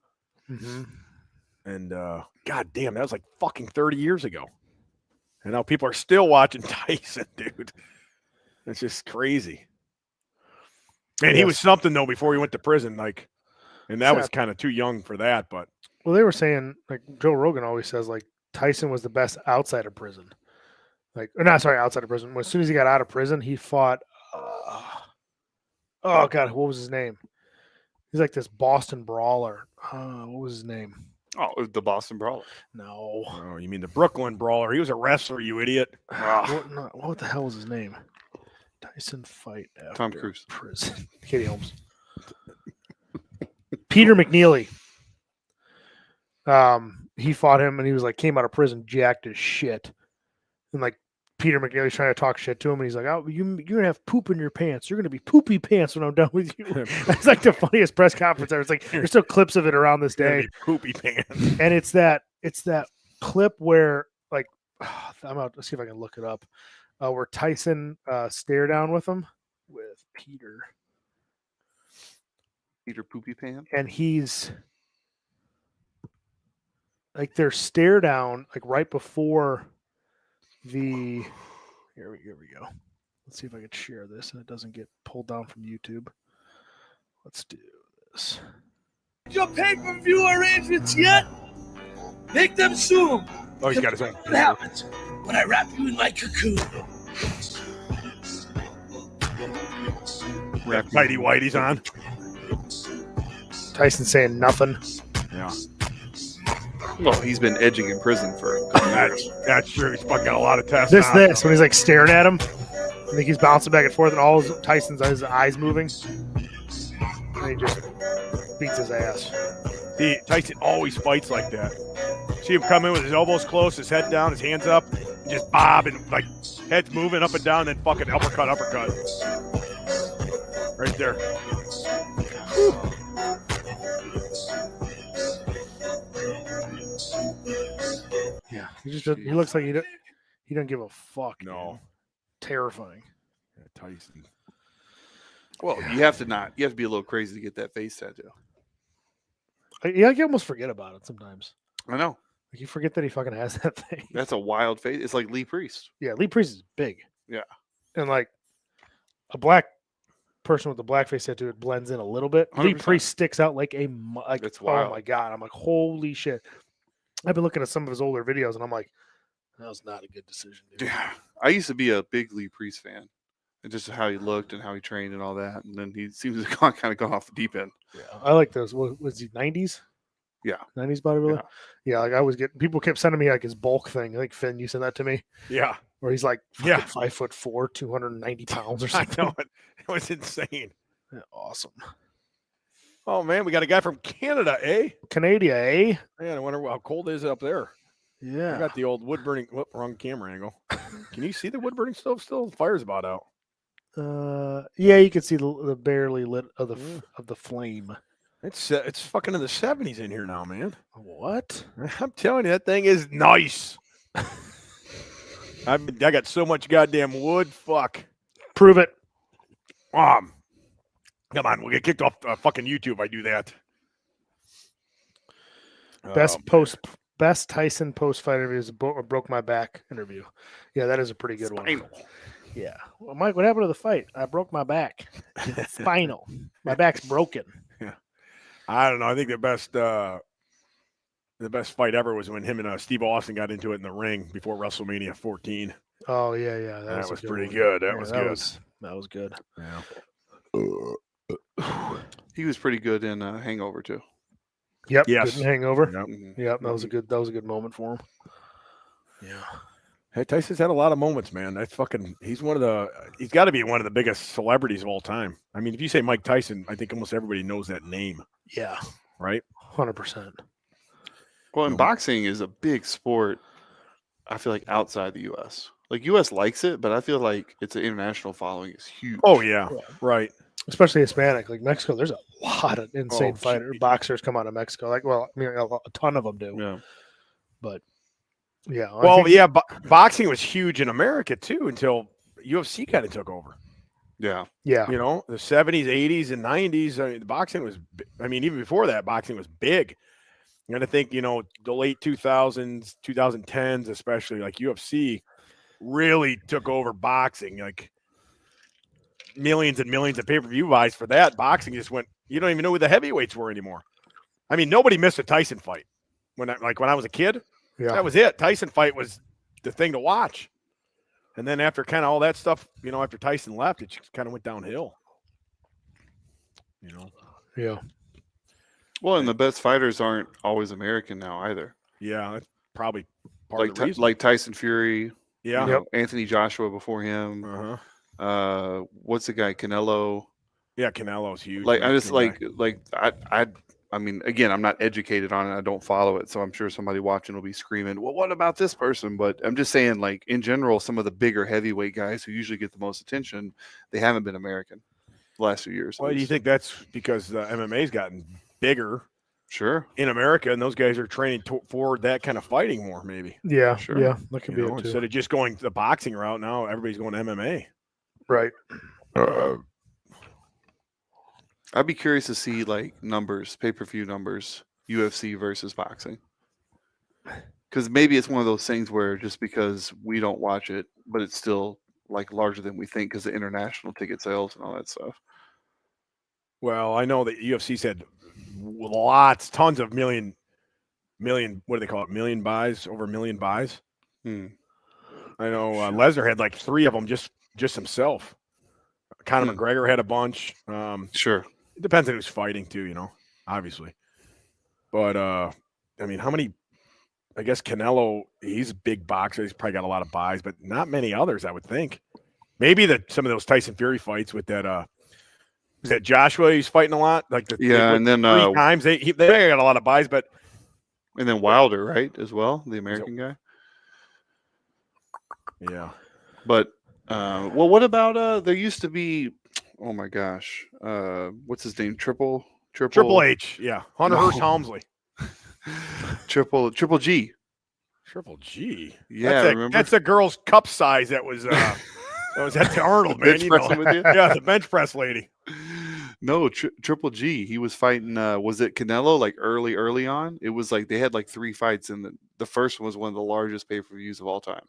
Mm-hmm. And god damn, that was like fucking 30 years ago. And now people are still watching Tyson, dude. It's just crazy. Man, he was something though before he went to prison, like, and that was kind of too young for that. But Well, they were saying, like Joe Rogan always says, like Tyson was the best outside of prison. Outside of prison. As soon as he got out of prison, he fought. Oh God, what was his name? He's like this Boston brawler. What was his name? Oh, the Boston Brawler. No. Oh, you mean the Brooklyn Brawler? He was a wrestler, you idiot. What the hell was his name? Tyson fight after Tom Cruise. prison. Katie Holmes. Peter McNeely. He fought him, and he was like came out of prison jacked as shit, and like Peter McNeely's trying to talk shit to him, and he's like, "Oh, you're gonna have poop in your pants. You're gonna be poopy pants when I'm done with you." It's like the funniest press conference ever. It's like there's still clips of it around this day. Poopy pants. And it's that clip where like I'm out. Let's see if I can look it up. Where Tyson stare down with him with Peter Poopy Pants. and he's like their stare down like right before the here we go. Let's see if I can share this and it doesn't get pulled down from YouTube. Let's do this. Your pay-per-view arrangements yet? Make them soon. Oh, he's got his own. What happens when I wrap you in my cocoon? Tighty whitey's on. Tyson saying nothing. Yeah. Well, he's been edging in prison for That's true. He's fucking got a lot of tests. This when he's like staring at him. I think he's bouncing back and forth and all his eyes moving. And he just beats his ass. See, Tyson always fights like that. See him come in with his elbows close, his head down, his hands up, just bob and like head's moving up and down, then fucking uppercut. Right there. Whew. Yeah, he looks like he doesn't give a fuck. No. Man. Terrifying. Yeah, Tyson. Well, you have to be a little crazy to get that face tattoo. Yeah, I can almost forget about it sometimes. I know. Like you forget that he fucking has that thing. That's a wild face. It's like Lee Priest. Yeah, Lee Priest is big. Yeah. And like a black person with a black face tattoo, it blends in a little bit. Lee 100%. Priest sticks out like It's oh wild. my God. I'm like, holy shit. I've been looking at some of his older videos and I'm like, that was not a good decision, dude. Yeah. I used to be a big Lee Priest fan. And just how he looked and how he trained and all that. And then he seems to kind of gone off the deep end. Yeah. I like those. What was he 90s? Yeah. 90s bodybuilder? Yeah, like I was getting people kept sending me like his bulk thing. I think Finn, you sent that to me. Yeah. Where he's like Yeah. 5'4", 290 pounds or I something. know it. It was insane. Yeah, awesome. Oh man, we got a guy from Canada, eh? Canada, eh? Man, I wonder how cold it is up there. I Yeah. got the old wood burning. Wrong camera angle. Can you see the wood burning stove still? The fire's about out. Yeah, you can see the barely lit of the flame. It's fucking in the 70s in here now, man. What? I'm telling you, that thing is nice. I got so much goddamn wood. Fuck. Prove it. Come on, we'll get kicked off fucking YouTube if I do that. Best Tyson post fight interview is broke my back interview. Yeah, that is a pretty good one. Yeah. Well, Mike, what happened to the fight? I broke my back. Spinal. My back's broken. Yeah. I don't know. I think the best fight ever was when him and Steve Austin got into it in the ring before WrestleMania 14. Oh yeah. That was pretty one. good. That Yeah, was good. That was good. Yeah. He was pretty good in Hangover too. Yep. Yes. Good in Hangover. Yep. Mhm. Yep. That was a good moment for him. Yeah. Hey, Tyson's had a lot of moments, man. He's got to be one of the biggest celebrities of all time. I mean, if you say Mike Tyson, I think almost everybody knows that name, Yeah. right? 100%. Well, and boxing is a big sport. I feel like outside the U.S. Like U.S. likes it, but I feel like its international following is huge. Oh yeah, right. Especially Hispanic, like Mexico. There's a lot of insane Oh, boxers come out of Mexico. Like, well, I mean, a ton of them do. Yeah. But yeah. Well, yeah, boxing was huge in America too until UFC kind of took over. Yeah. Yeah. You know, the 70s, 80s, and 90s. I mean, the boxing was. I mean, even before that, boxing was big. And I think the late 2000s, 2010s, especially like UFC, really took over boxing. Like millions and millions of pay-per-view buys for that. Boxing just went. You don't even know who the heavyweights were anymore. I mean, nobody missed a Tyson fight when I was a kid. Yeah. That was it. Tyson fight was the thing to watch. And then after kind of all that stuff, after Tyson left, it just kind of went downhill. Yeah. Well, and the best fighters aren't always American now either. Yeah, that's probably part Like of the reason. like Tyson Fury, yeah. you know, Anthony Joshua before him. Uh-huh. What's the guy? Canelo. Yeah, Canelo's huge. Like I just Mexican guy. I mean, again, I'm not educated on it. I don't follow it, so I'm sure somebody watching will be screaming, "Well, what about this person?" But I'm just saying, like in general, some of the bigger heavyweight guys who usually get the most attention, they haven't been American the last few years. Well, do you think that's because MMA's gotten bigger Sure. in America, and those guys are training for that kind of fighting more, maybe? Yeah, Sure. yeah, that could be it too. Instead of just going the boxing route, now everybody's going MMA. Right. I'd be curious to see like numbers, pay-per-view numbers, UFC versus boxing. Because maybe it's one of those things where just because we don't watch it, but it's still like larger than we think because the international ticket sales and all that stuff. Well, I know that UFC said tons of million, what do they call it? Million buys, over a million buys. Hmm. I know Lesnar had like 3 of them just himself. Conor McGregor had a bunch. Sure. It depends on who's fighting too, obviously. But I mean, how many? I guess Canelo, he's a big boxer. He's probably got a lot of buys, but not many others, I would think. Maybe some of those Tyson Fury fights with that. Was that Joshua? He's fighting a lot. Like and then 3 times they got a lot of buys, but and then Wilder, right, as well, the American guy. Yeah. But well, what about there used to be? Oh my gosh, what's his name? Triple H. Yeah, Hunter Hearst Helmsley. Triple G. Triple G. Yeah, remember? That's a girl's cup size. That was at the Arnold, man. Bench pressing with you? Yeah, the bench press lady. No, Triple G. He was fighting. Was it Canelo? Like early on, it was like they had like 3 fights, and the first one was one of the largest pay-per-views of all time.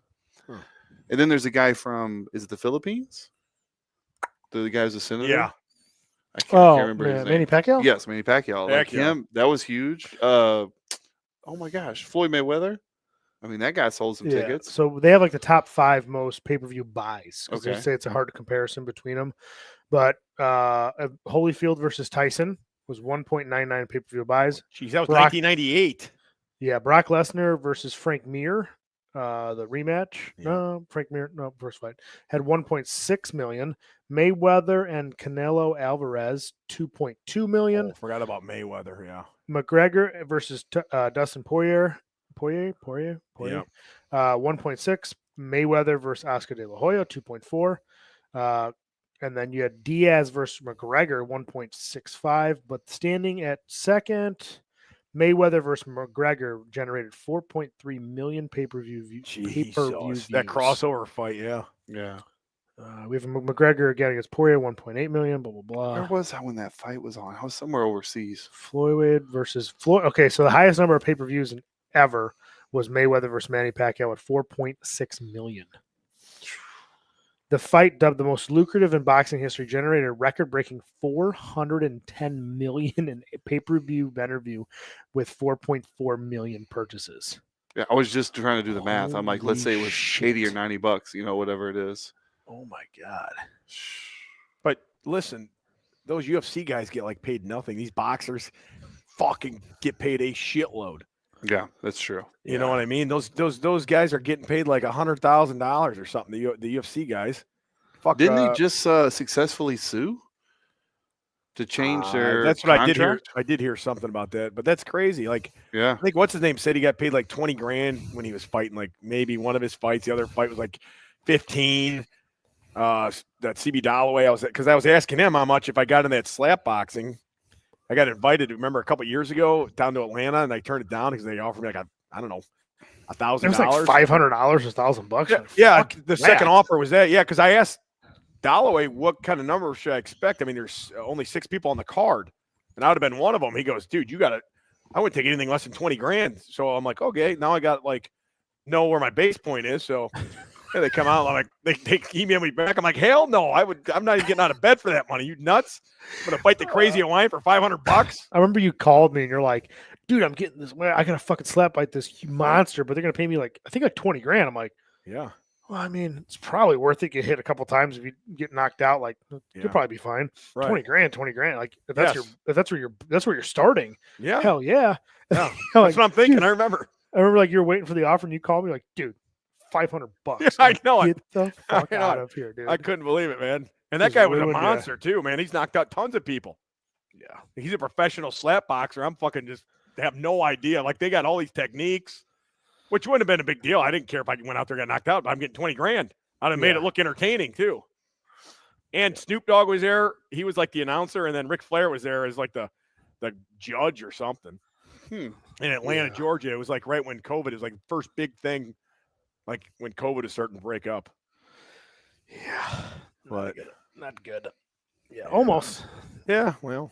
Huh. And then there's a guy from is it the Philippines? The guy who's a senator. Yeah. I can't remember his name. Manny Pacquiao? Yes, Manny Pacquiao. Like him, that was huge. Oh my gosh, Floyd Mayweather. I mean, that guy sold some tickets. So they have like the top 5 most pay-per-view buys. Okay. They say it's a hard comparison between them. But Holyfield versus Tyson was 1.99 pay-per-view buys. Jeez, that was 1998. Yeah, Brock Lesnar versus Frank Mir, the rematch. Yeah. No, Frank Mir, no, first fight. Had 1.6 million. Mayweather and Canelo Alvarez, 2.2 million. Oh, forgot about Mayweather, yeah. McGregor versus Dustin Poirier. Poirier, 1.6. Mayweather versus Oscar De La Hoya, 2.4. And then you had Diaz versus McGregor, 1.65. But standing at second, Mayweather versus McGregor generated 4.3 million pay-per-view views. That crossover fight, yeah. Yeah. We have McGregor again against Poirier, 1.8 million, blah, blah, blah. Where was I when that fight was on? I was somewhere overseas. Floyd versus Floyd. Okay, so the highest number of pay-per-views ever was Mayweather versus Manny Pacquiao at 4.6 million. The fight, dubbed the most lucrative in boxing history, generated a record-breaking 410 million in pay-per-view view with 4.4 million purchases. Yeah, I was just trying to do the math. I'm like, let's say it was Holy 80 or 90 bucks, whatever it is. Oh my God. But listen, those UFC guys get like paid nothing. These boxers fucking get paid a shitload. Yeah, that's true. You know what I mean? Those guys are getting paid like $100,000 or something. The UFC guys. Fuck, Didn't he just successfully sue to change their? That's what contract? I did hear. I did hear something about that, but that's crazy. Like, yeah, I think what's his name said he got paid like 20 grand when he was fighting. Like maybe one of his fights, the other fight was like 15. That CB Dalloway, I was asking him how much if I got in that slap boxing. I got invited, remember, a couple years ago down to Atlanta, and I turned it down because they offered me like I don't know, $1,000. It was like $500 or $1,000. Yeah, the second offer was that. Yeah, because I asked Dalloway what kind of number should I expect. I mean, there's only 6 people on the card, and I would have been one of them. He goes, dude, you got to. I wouldn't take anything less than 20 grand. So I'm like, okay, now I got like know where my base point is. So. Yeah, they come out like they email me back. I'm like, hell no, I'm not even getting out of bed for that money. You nuts? I'm gonna fight the crazy Hawaiian for $500. I remember you called me and you're like, dude, I'm getting this. I gotta fucking slap fight this monster, but they're gonna pay me like I think like 20 grand. I'm like, yeah. Well, I mean, it's probably worth it. Get hit a couple times if you get knocked out. Like Yeah. you'll probably be fine. Right. 20 grand. Like if that's Yes. that's where you're starting. Yeah. Hell yeah. Yeah. Like, That's what I'm thinking. dude, I remember. I remember like you're waiting for the offer and you called me like, dude, $500. Yeah, I Like, know it. Get the I fuck know out it. of here, dude. I couldn't believe it, man. And that Just guy was a ruined ya. monster too, man. He's knocked out tons of people. Yeah. He's a professional slap boxer. I'm fucking just have no idea. Like they got all these techniques, which wouldn't have been a big deal. I didn't care if I went out there and got knocked out, but I'm getting 20 grand. I'd have made Yeah. it look entertaining too. And Snoop Dogg was there. He was like the announcer, and then Ric Flair was there as like the judge or something. In Atlanta, Yeah. Georgia. It was like right when COVID is like the first big thing, like when COVID is starting to break up. Yeah. But Not good. Yeah, almost. yeah, well,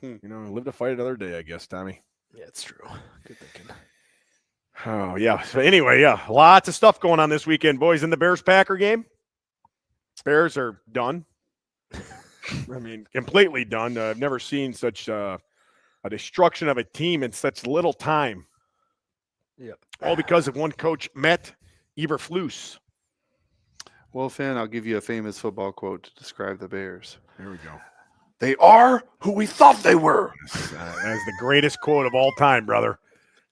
you know, live to fight another day, I guess, Tommy. Yeah, it's true. Good thinking. Oh, yeah. So anyway, yeah, lots of stuff going on this weekend, boys. In the Bears-Packer game, Bears are done. I mean, completely done. I've never seen such a destruction of a team in such little time. Yep. All because of one coach, Matt Eberflus. Well, Finn, I'll give you a famous football quote to describe the Bears. There we go. They are who we thought they were. That is the greatest quote of all time, brother.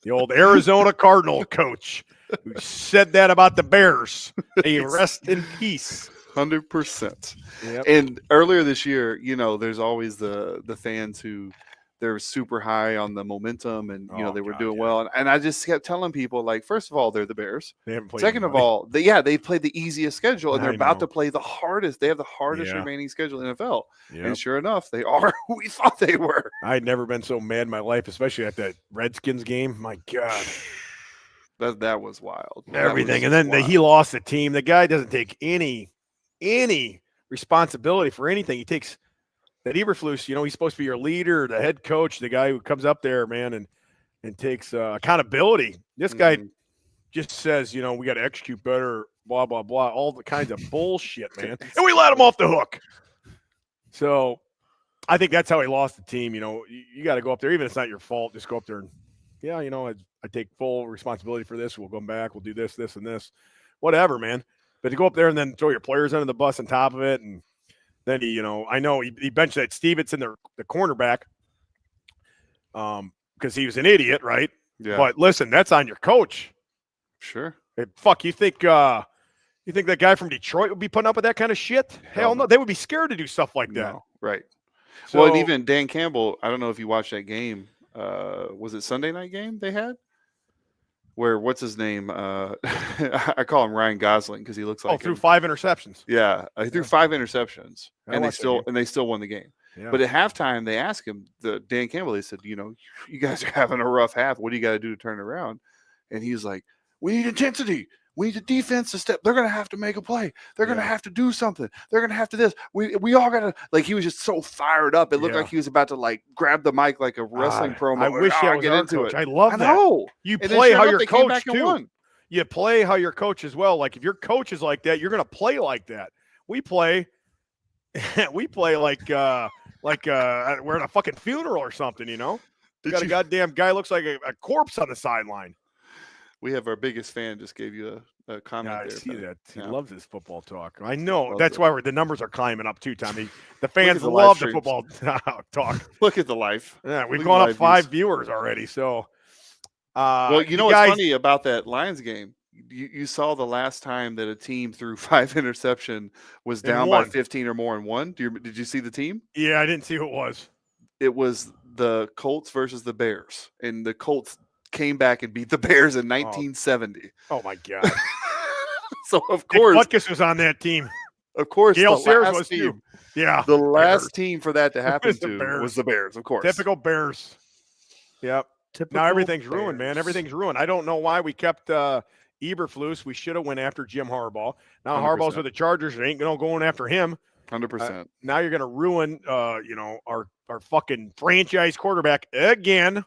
The old Arizona Cardinal coach who said that about the Bears. They rest in peace. 100%. Yep. And earlier this year, you know, there's always the fans who they're super high on the momentum and, you know, Oh, they were God, doing yeah. well. And I just kept telling people, like, first of all, they're the Bears. They haven't played Second of anybody. all, they played the easiest schedule and they're I about know. to play the hardest. They have the hardest Yeah. remaining schedule in the NFL. Yep. And sure enough, they are who we thought they were. I'd never been so mad in my life, especially at that Redskins game. My God. That was wild. That Everything. was And then he wild. lost the team. The guy doesn't take any responsibility for anything. He takes that Eberflus, you know, he's supposed to be your leader, the head coach, the guy who comes up there, man, and takes accountability. This guy Mhm. just says, you know, we got to execute better, blah, blah, blah, all the kinds of bullshit, man. And we let him off the hook. So I think that's how he lost the team. You know, you got to go up there, even if it's not your fault, just go up there and, yeah, you know, I take full responsibility for this. We'll come back. We'll do this, this, and this. Whatever, man. But to go up there and then throw your players under the bus on top of it, and then he, you know, I know he benched that Stevenson, the cornerback, because he was an idiot, right? Yeah, But listen, that's on your coach. sure. Hey, fuck, you think that guy from Detroit would be putting up with that kind of shit? Hell no, they would be scared to do stuff like that. No, right. So, Well, and even Dan Campbell, I don't know if you watched that game. Was it Sunday night game they had? Where what's his name? I call him Ryan Gosling because he looks like through him. 5 interceptions. Yeah, he threw Yeah. 5 interceptions, I and watched that game. they still won the game. Yeah. But at halftime, they asked him, Dan Campbell. They said, you know, you guys are having a rough half. What do you got to do to turn it around? And he was like, we need intensity. We need the defense to step. They're going to have to make a play. They're going to Yeah. have to do something. They're going to have to this. We all got to, like, he was just so fired up. It looked Yeah. like he was about to, like, grab the mic like a wrestling promo. I wish and, I was get our into coach. it. I love I that. know. You And then play sure how enough, your they came coach back and too. won. You play how your coach as well. Like if your coach is like that, you're gonna play like that. We play like we're at a fucking funeral or something, you know? Did Got a you- goddamn guy looks like a corpse on the sideline. We have our biggest fan just gave you a comment Yeah, I there. see but, that. He yeah. loves his football talk. I know. Loves That's it. why the numbers are climbing up too, Tommy. The fans the live love the streams. football talk. Look at the life. Yeah, we've Look at gone up live 5 views. viewers already. So, Well, you know what's guys, funny about that Lions game? You saw the last time that a team threw 5 interception was And down by won. 15 or more and won. Did you see the team? Yeah, I didn't see who it was. It was the Colts versus the Bears, and the Colts came back and beat the Bears in 1970. Oh my god. So of Dick course, Butkus was on that team. the Gail Sayers last was team, too. Yeah. the last Bears. team for that to happen the to Bears. was the Bears, of course. Typical Bears. Yep. Typical Now everything's ruined, man. Bears. Everything's ruined. I don't know why we kept Eberflus. We should have went after Jim Harbaugh. Now 100%. Harbaugh's with the Chargers. They ain't gonna going after him. 100%. Now you're gonna ruin, our fucking franchise quarterback again.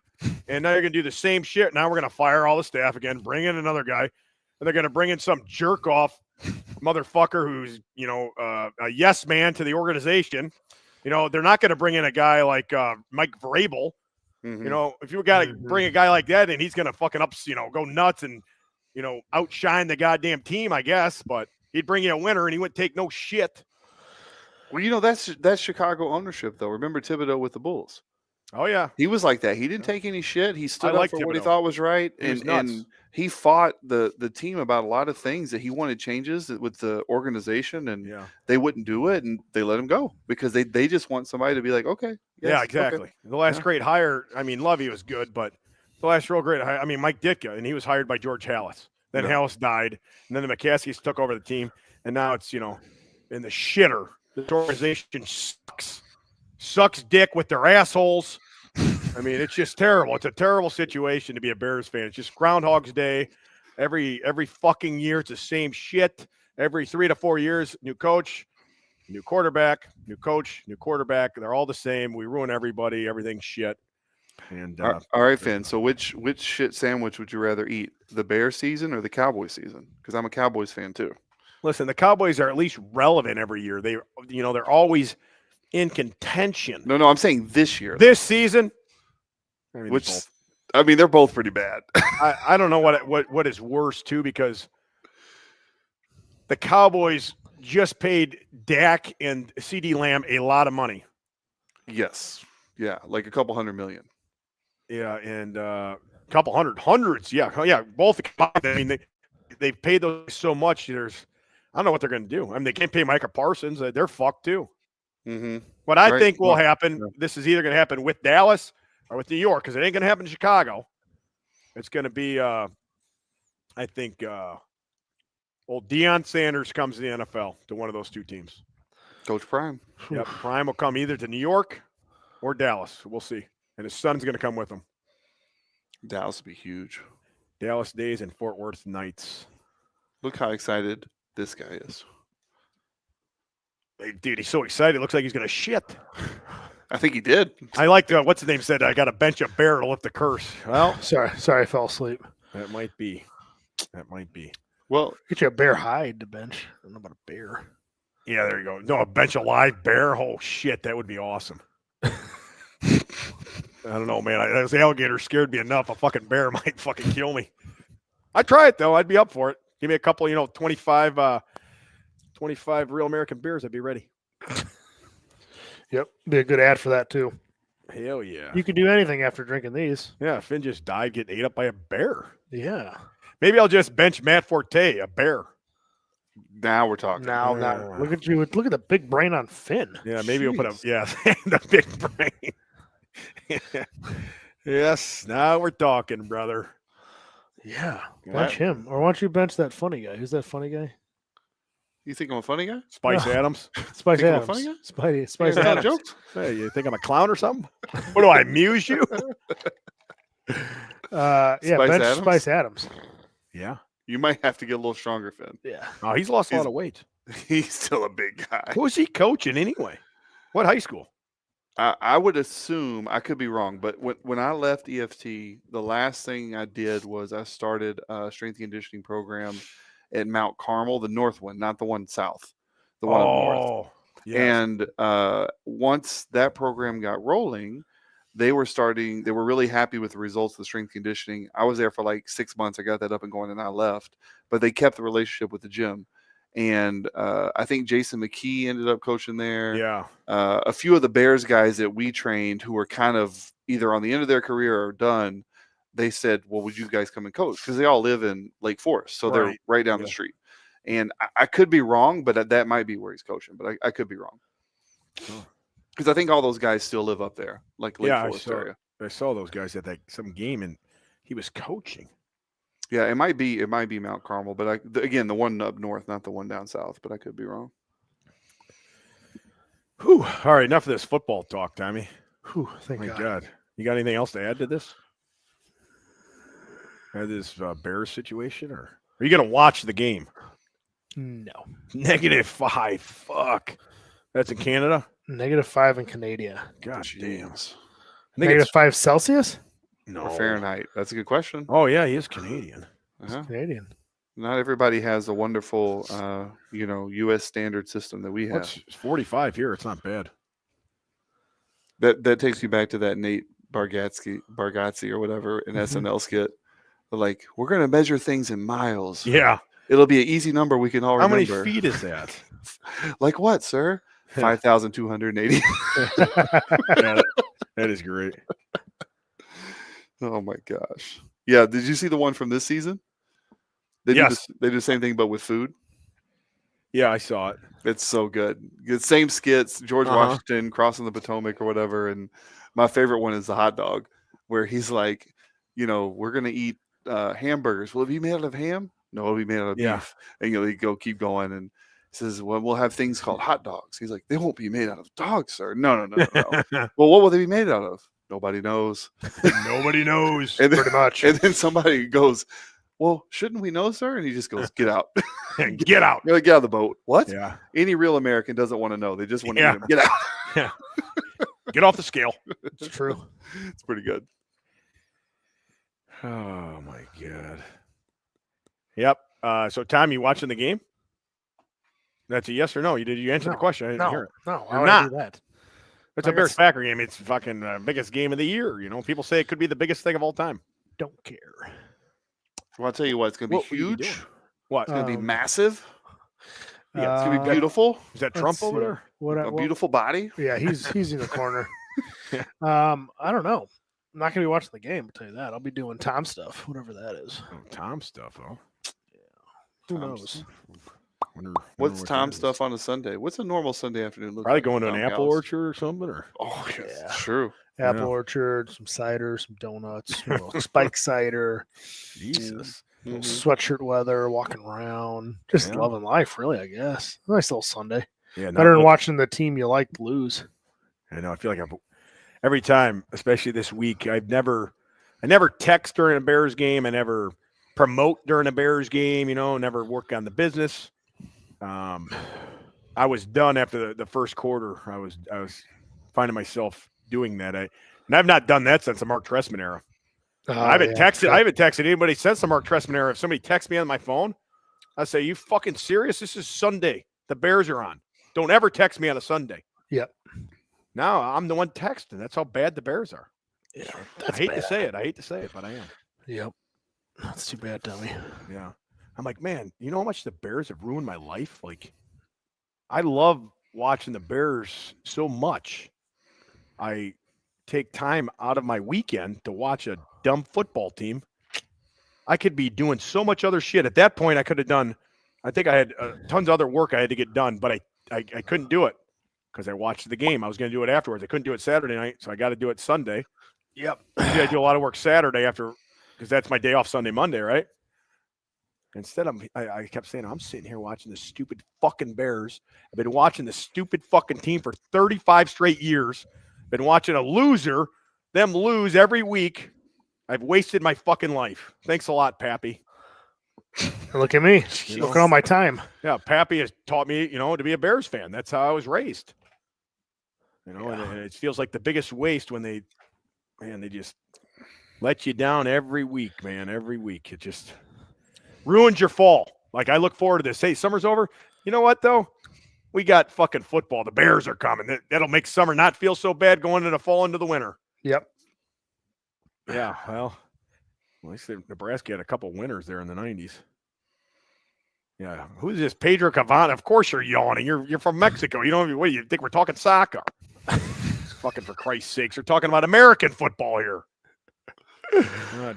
And now you're gonna do the same shit. Now we're gonna fire all the staff again, bring in another guy, and they're gonna bring in some jerk off motherfucker who's a yes man to the organization. You know, they're not gonna bring in a guy like Mike Vrabel. Mhm. You know, if you got to bring a guy like that in, he's gonna fucking go nuts and outshine the goddamn team, I guess. But he'd bring you a winner, and he wouldn't take no shit. Well, that's Chicago ownership, though. Remember Thibodeau with the Bulls? Oh yeah, he was like that. He didn't take any shit. He stood up for what he Thibodeau. thought was right, He was and nuts. he fought the team about a lot of things that he wanted changes with the organization, and they wouldn't do it, and they let him go because they just want somebody to be like, okay, yes, yeah, exactly. Okay. The last great hire, I mean, Lovey was good, but the last real great hire, I mean, Mike Ditka, and he was hired by George Halas. Then Halas died, and then the McCaskies took over the team, and now it's in the shitter. The organization sucks dick with their assholes. I mean, it's just terrible. It's a terrible situation to be a Bears fan. It's just Groundhog's Day. Every fucking year, it's the same shit. Every 3 to 4 years, new coach, new quarterback, new coach, new quarterback. They're all the same. We ruin everybody. Everything's shit. And all right, Finn. So which shit sandwich would you rather eat? The Bears season or the Cowboys season? Because I'm a Cowboys fan too. Listen, the Cowboys are at least relevant every year. They're always in contention. No, I'm saying this year. This season. I mean, they're both pretty bad. I don't know what is worse too, because the Cowboys just paid Dak and CeeDee Lamb a lot of money. Yes. Yeah, like a couple $100 million. Yeah, and a couple hundreds. Yeah, both combined. I mean, they paid those so much. I don't know what they're going to do. I mean, they can't pay Micah Parsons. They're fucked too. Mm-hmm. What I think will happen, this is either going to happen with Dallas or with New York, because it ain't going to happen in Chicago. It's going to be, I think, old Deion Sanders comes to the NFL, to one of those two teams. Coach Prime. Yep, Prime will come either to New York or Dallas. We'll see. And his son's going to come with him. Dallas will be huge. Dallas Days and Fort Worth Knights. Look how excited this guy is. Hey, dude, he's so excited. It looks like he's going to shit. I think he did. I like what's his name said, I got to bench a bear to lift the curse. Well, sorry, I fell asleep. That might be. Well, get you a bear hide to bench. I don't know about a bear. Yeah, there you go. No, a bench a live bear. Oh shit, that would be awesome. I don't know, man. Those alligators scared me enough. A fucking bear might fucking kill me. I'd try it though. I'd be up for it. Give me a couple, 25 real American beers. I'd be ready. Yep, be a good ad for that too. Hell yeah. You could do anything after drinking these. Yeah, Finn just died getting ate up by a bear. Yeah. Maybe I'll just bench Matt Forte, a bear. Now we're talking. Now, look at you. Look at the big brain on Finn. Yeah, maybe we'll put the big brain. Yes, now we're talking, brother. Yeah, bench him. Or why don't you bench that funny guy? Who's that funny guy? You think I'm a funny guy? Spice Adams. Spice Adams. I'm a funny guy? Spice Adams. Jokes? Hey, you think I'm a clown or something? What do I amuse you? Yeah, bench Adams? Spice Adams. Yeah. You might have to get a little stronger, Finn. Yeah. Oh, he's lost a lot of weight. He's still a big guy. Who is he coaching anyway? What high school? I would assume, I could be wrong, but when I left EFT, the last thing I did was I started a strength and conditioning program at Mount Carmel, the north one, not the one south, the one up north. Yes. And once that program got rolling, they were really happy with the results of the strength conditioning. I was there for like 6 months. I got that up and going and I left, but they kept the relationship with the gym. And I think Jason McKee ended up coaching there. Yeah. A few of the Bears guys that we trained who were kind of either on the end of their career or done, they said, well, would you guys come and coach? Because they all live in Lake Forest. So they're right down the street. And I could be wrong, but that might be where he's coaching. But I could be wrong. Because I think all those guys still live up there, like Lake Forest area. I saw those guys at some game, and he was coaching. Yeah, it might be Mount Carmel, but again, the one up north, not the one down south. But I could be wrong. Whew. All right, enough of this football talk, Tommy. Whew, thank God. You got anything else to add to this? This Bears situation, or are you going to watch the game? No. -5. Fuck. That's in Canada? -5 in Canada. God damn. -5 Celsius? No. Or Fahrenheit. That's a good question. Oh, yeah, he is Canadian. Uh-huh. Canadian. Not everybody has a wonderful, U.S. standard system that we have. It's 45 here. It's not bad. That takes you back to that Nate Bargatze or whatever, an SNL skit They're like, we're going to measure things in miles. Yeah. It'll be an easy number we can all How many remember. feet is that? Like what, sir? 5,280. Yeah, that is great. Oh my gosh. Yeah. Did you see the one from this season? They Yes. do the same thing, but with food. Yeah, I saw it. It's so good. The same skits, George Uh-huh. Washington crossing the Potomac or whatever. And my favorite one is the hot dog, where he's like, we're going to eat hamburgers. Will it be made out of ham? No, it'll be made out of Yeah. beef. And you keep going. And he says, well, we'll have things called hot dogs. He's like, they won't be made out of dogs, sir. No. Well, what will they be made out of? Nobody knows. Nobody knows. And then, Pretty much. and then somebody goes, well, shouldn't we know, sir? And he just goes, get out. Get out. You're like, get out of the boat. What? Yeah. Any real American doesn't want to know. They just want to Yeah. eat him. Get out. Get off the scale. It's true. It's pretty good. Oh my God. Yep. So Tom, you watching the game? That's a yes or no. Did you answer the No. question? I didn't hear No, it. no, why You're would I not. do that? It's a Like, Bears Packer game. It's fucking biggest game of the year. People say it could be the biggest thing of all time. Don't care. Well, I'll tell you what, it's going to be What will you be huge. doing? What? It's going to be Um, massive. Yeah, It's going to be Uh, beautiful. Is that let's Trump see. over there? What, A beautiful body. Yeah, he's in the corner. Yeah. I don't know. I'm not gonna be watching the game. I'll tell you that. I'll be doing Tom stuff, whatever that is. Oh, Tom stuff, huh? Who Tom knows? stuff. Wonder What's what Tom that is. stuff on a Sunday? What's a normal Sunday afternoon look Probably like? going to an Tom apple Callis? orchard or something, or Oh, yes. Yeah. True. Apple Yeah. orchard, some cider, some donuts, spike cider, Jesus. Mhm. sweatshirt weather, walking around, just Yeah. loving life, really. I guess nice little Sunday. Yeah, Better than watching the team you like lose. I know. I feel like every time, especially this week, I never text during a Bears game. I never promote during a Bears game. Never work on the business. I was done after the first quarter. I was finding myself doing that. And I've not done that since the Mark Trestman era. I haven't texted anybody since the Mark Trestman era. If somebody texts me on my phone, I say, "You fucking serious? This is Sunday. The Bears are on. Don't ever text me on a Sunday." Yep. Now I'm the one texting. That's how bad the Bears are. Yeah, I that's hate bad. to say it. I hate to say it, but I am. Yep. That's too bad, Tommy. Yeah. I'm like, man, you know how much the Bears have ruined my life? Like, I love watching the Bears so much. I take time out of my weekend to watch a dumb football team. I could be doing so much other shit. At that point, I could have done, I think I had tons of other work I had to get done, but I couldn't do it because I watched the game. I was going to do it afterwards. I couldn't do it Saturday night, so I got to do it Sunday. Yep. Usually I do a lot of work Saturday after, because that's my day off Sunday, Monday, right? Instead, I kept saying, I'm sitting here watching the stupid fucking Bears. I've been watching the stupid fucking team for 35 straight years. Been watching a loser, them lose every week. I've wasted my fucking life. Thanks a lot, Pappy. Look at me. You know? Look at all my time. Yeah, Pappy has taught me, to be a Bears fan. That's how I was raised. And it feels like the biggest waste when they just let you down every week, man. Every week. It just ruins your fall. Like, I look forward to this. Hey, summer's over. You know what, though? We got fucking football. The Bears are coming. That'll make summer not feel so bad going into the fall into the winter. Yep. Yeah, well, at least Nebraska had a couple winners there in the 90s. Yeah. Who's this? Pedro Cavani? Of course you're yawning. You're from Mexico. You don't. What do you think? We're talking soccer? Fucking for Christ's sakes, we're talking about American football here.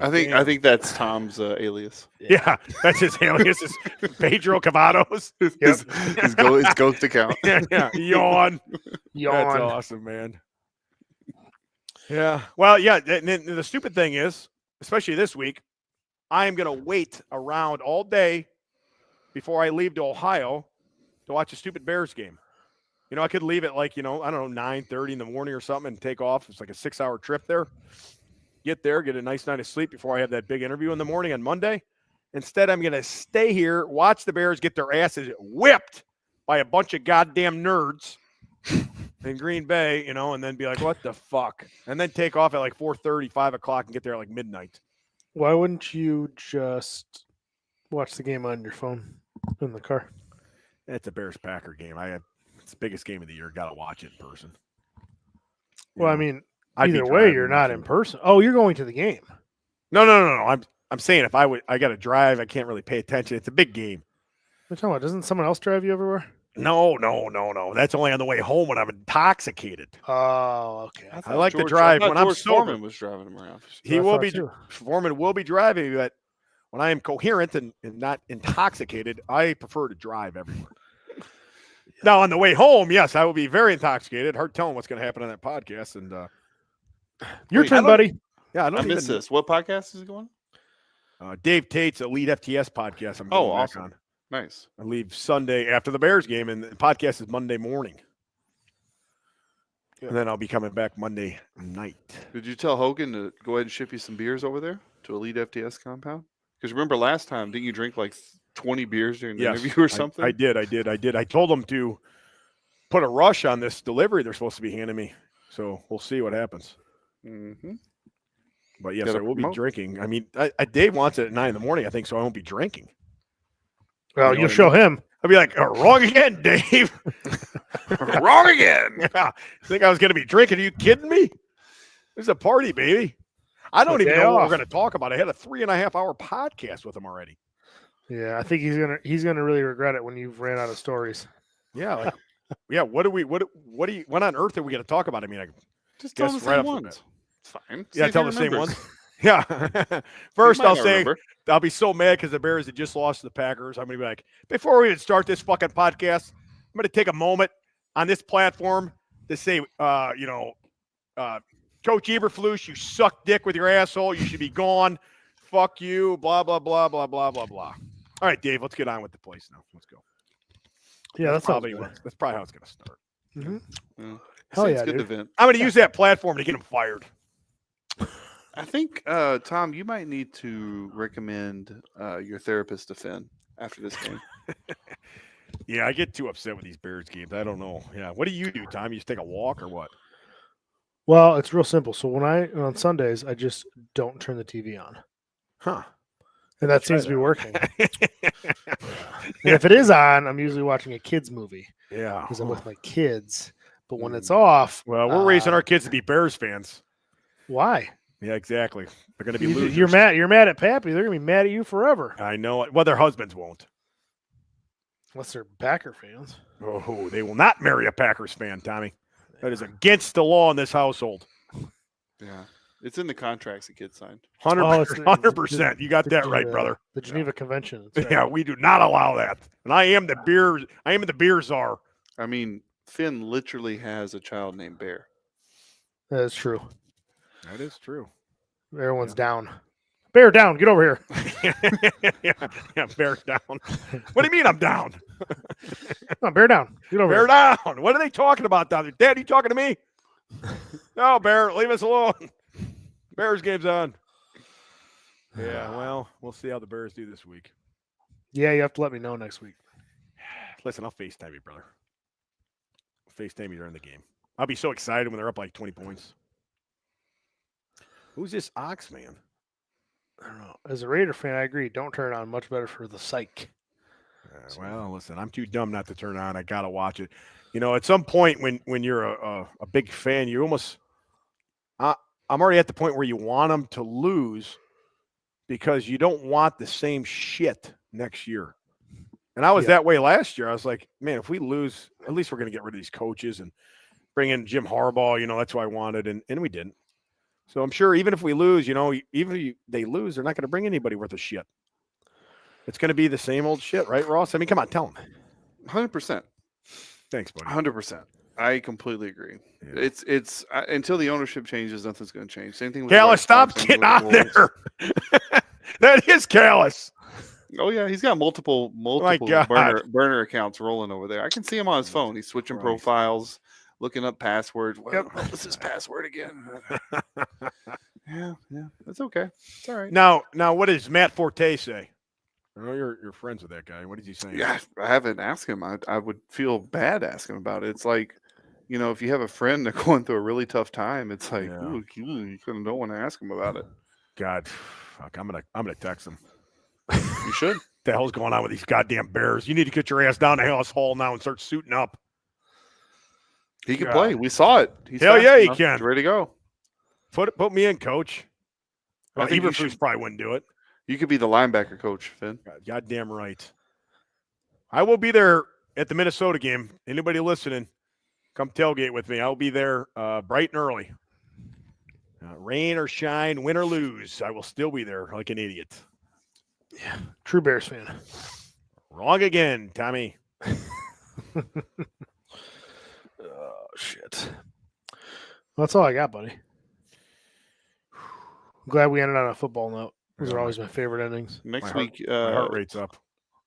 I think that's Tom's alias. Yeah, that's his alias. Is Pedro Cavados. His ghost account. Yeah. Yawn. Yawn. That's awesome, man. Yeah. Well, yeah. And the stupid thing is, especially this week, I am going to wait around all day before I leave to Ohio to watch a stupid Bears game. I could leave at 9:30 in the morning or something and take off. It's like a 6-hour trip there. Get there, get a nice night of sleep before I have that big interview in the morning on Monday. Instead, I'm going to stay here, watch the Bears get their asses whipped by a bunch of goddamn nerds in Green Bay, and then be like, what the fuck? And then take off at 4:30, 5 o'clock and get there at midnight. Why wouldn't you just watch the game on your phone in the car? It's a Bears-Packer game. It's the biggest game of the year. Got to watch it in person. Well, I mean, I'd be either way, driving you're not in to- person. Oh, you're going to the game. No. I'm saying if I got to drive, I can't really pay attention. It's a big game. What are you talking about? Doesn't someone else drive you everywhere? No. That's only on the way home when I'm intoxicated. Oh, okay. I like to drive when I'm George sober. Foreman was driving him around. He I will thought be. too. Foreman will be driving, but when I am coherent and not intoxicated, I prefer to drive everywhere. Now, on the way home, yes, I will be very intoxicated. Hard telling what's going to happen on that podcast. And Your Wait, turn, buddy. yeah, I missed this. What podcast is it going? Dave Tate's Elite FTS podcast. I'm Oh, going back awesome. on. Nice. I leave Sunday after the Bears game, and the podcast is Monday morning. Good. And then I'll be coming back Monday night. Did you tell Hogan to go ahead and ship you some beers over there to Elite FTS compound? Because remember last time, didn't you drink like 20 beers during the interview or something? I did. I told them to put a rush on this delivery they're supposed to be handing me. So we'll see what happens. Mm-hmm. But yes, Gotta I will be promote. drinking. I mean, Dave wants it at 9 a.m, I think, so I won't be drinking. Well, You know you'll what I show him. I'll be like, wrong again, Dave. Wrong again. Yeah. Think I was going to be drinking? Are you kidding me? This is a party, baby. I don't even Day know what off. we're going to talk about. I had a 3.5-hour podcast with him already. Yeah, I think he's gonna really regret it when you've ran out of stories. Yeah, like, yeah. What on earth are we going to talk about? I mean, Just tell Guess the right same off the ones. It's fine. See yeah, if tell he the same remembers. ones. Yeah. First, He might I'll not say remember. I'll be so mad because the Bears had just lost to the Packers. I'm going to be like, before we even start this fucking podcast, I'm going to take a moment on this platform to say, Coach Eberflus, you suck dick with your asshole. You should be gone. Fuck you. Blah, blah, blah, blah, blah, blah, blah. All right, Dave, let's get on with the place now. Let's go. Yeah, that's probably probably that's probably how it's going to start. Yeah. Hell See, yeah, it's good dude. to vent. I'm going to use that platform to get him fired. I think, Tom, you might need to recommend your therapist to Finn after this game. Yeah, I get too upset with these Bears games. I don't know. Yeah. What do you do, Tom? You just take a walk or what? Well, it's real simple. So on Sundays, I just don't turn the TV on, Huh. and that seems to be working. And if it is on, I'm usually watching a kids movie Yeah. because I'm with my kids. But when it's Mm. off, Well, we're raising our kids to be Bears fans. why? Yeah, exactly. They're going to be losers. You're mad. You're mad at Pappy. They're gonna be mad at you forever, I know it. Well, their husbands won't. unless they're Packer fans. Oh, they will not marry a Packers fan, Tommy. That is against the law in this household. Yeah. It's in the contracts the kids signed. 100%. You got that right, brother. The Geneva Convention. That's right. Yeah, we do not allow that. And I am the beer czar. I mean, Finn literally has a child named Bear. That is true. That is true. Everyone's down. Bear down. Get over here. yeah, bear down. What do you mean I'm down? Come on, bear down. Get over Bear here. down. What are they talking about down there? Dad, you talking to me? No, Bear, leave us alone. Bears game's on. Yeah, well, we'll see how the Bears do this week. Yeah, you have to let me know next week. Listen, I'll FaceTime you, brother. I'll FaceTime you during the game. I'll be so excited when they're up like 20 points. Who's this Ox man? I don't know. As a Raider fan, I agree. Don't turn it on. Much better for the psych. Well, listen, I'm too dumb not to turn on. I gotta watch it. You know, at some point when you're a big fan, you almost. I'm already at the point where you want them to lose because you don't want the same shit next year. And I was that way last year. I was like, man, if we lose, at least we're going to get rid of these coaches and bring in Jim Harbaugh. You know, that's what I wanted, and we didn't. So I'm sure even if we lose, you know, even if they lose, they're not going to bring anybody worth a shit. It's going to be the same old shit, right, Ross? I mean, come on, tell them. 100%. Thanks, buddy. 100%. I completely agree. Yeah. It's until the ownership changes, nothing's going to change. Same thing with Callis, stop Thompson, getting on with the Wolves. there. That is Callis. Oh yeah, he's got multiple God. burner accounts rolling over there. I can see him on his phone. He's switching Right. profiles, looking up passwords. What Yep. was his password again? yeah, that's okay. It's all right. Now, what does Matt Forte say? I know you're friends with that guy. What is he saying? Yeah, I haven't asked him. I would feel bad asking about it. It's like, you know, if you have a friend that's going through a really tough time, it's like, Yeah. ooh, you kind of don't want to ask him about it. God, fuck, I'm gonna text him. You should. What the hell's going on with these goddamn Bears? You need to get your ass down to Hallis Hall now and start suiting up. He can God. play. We saw it. He's Hell fast yeah, he enough. can. He's ready to go. Put me in, coach. I Well, think you Eberflus should- probably wouldn't do it. You could be the linebacker coach, Finn. Goddamn right. I will be there at the Minnesota game. Anybody listening, come tailgate with me. I'll be there bright and early. Rain or shine, win or lose, I will still be there like an idiot. Yeah, true Bears fan. Wrong again, Tommy. Oh, shit. Well, that's all I got, buddy. I'm glad we ended on a football note. Those are always my favorite endings. Next My week, My heart rate's up.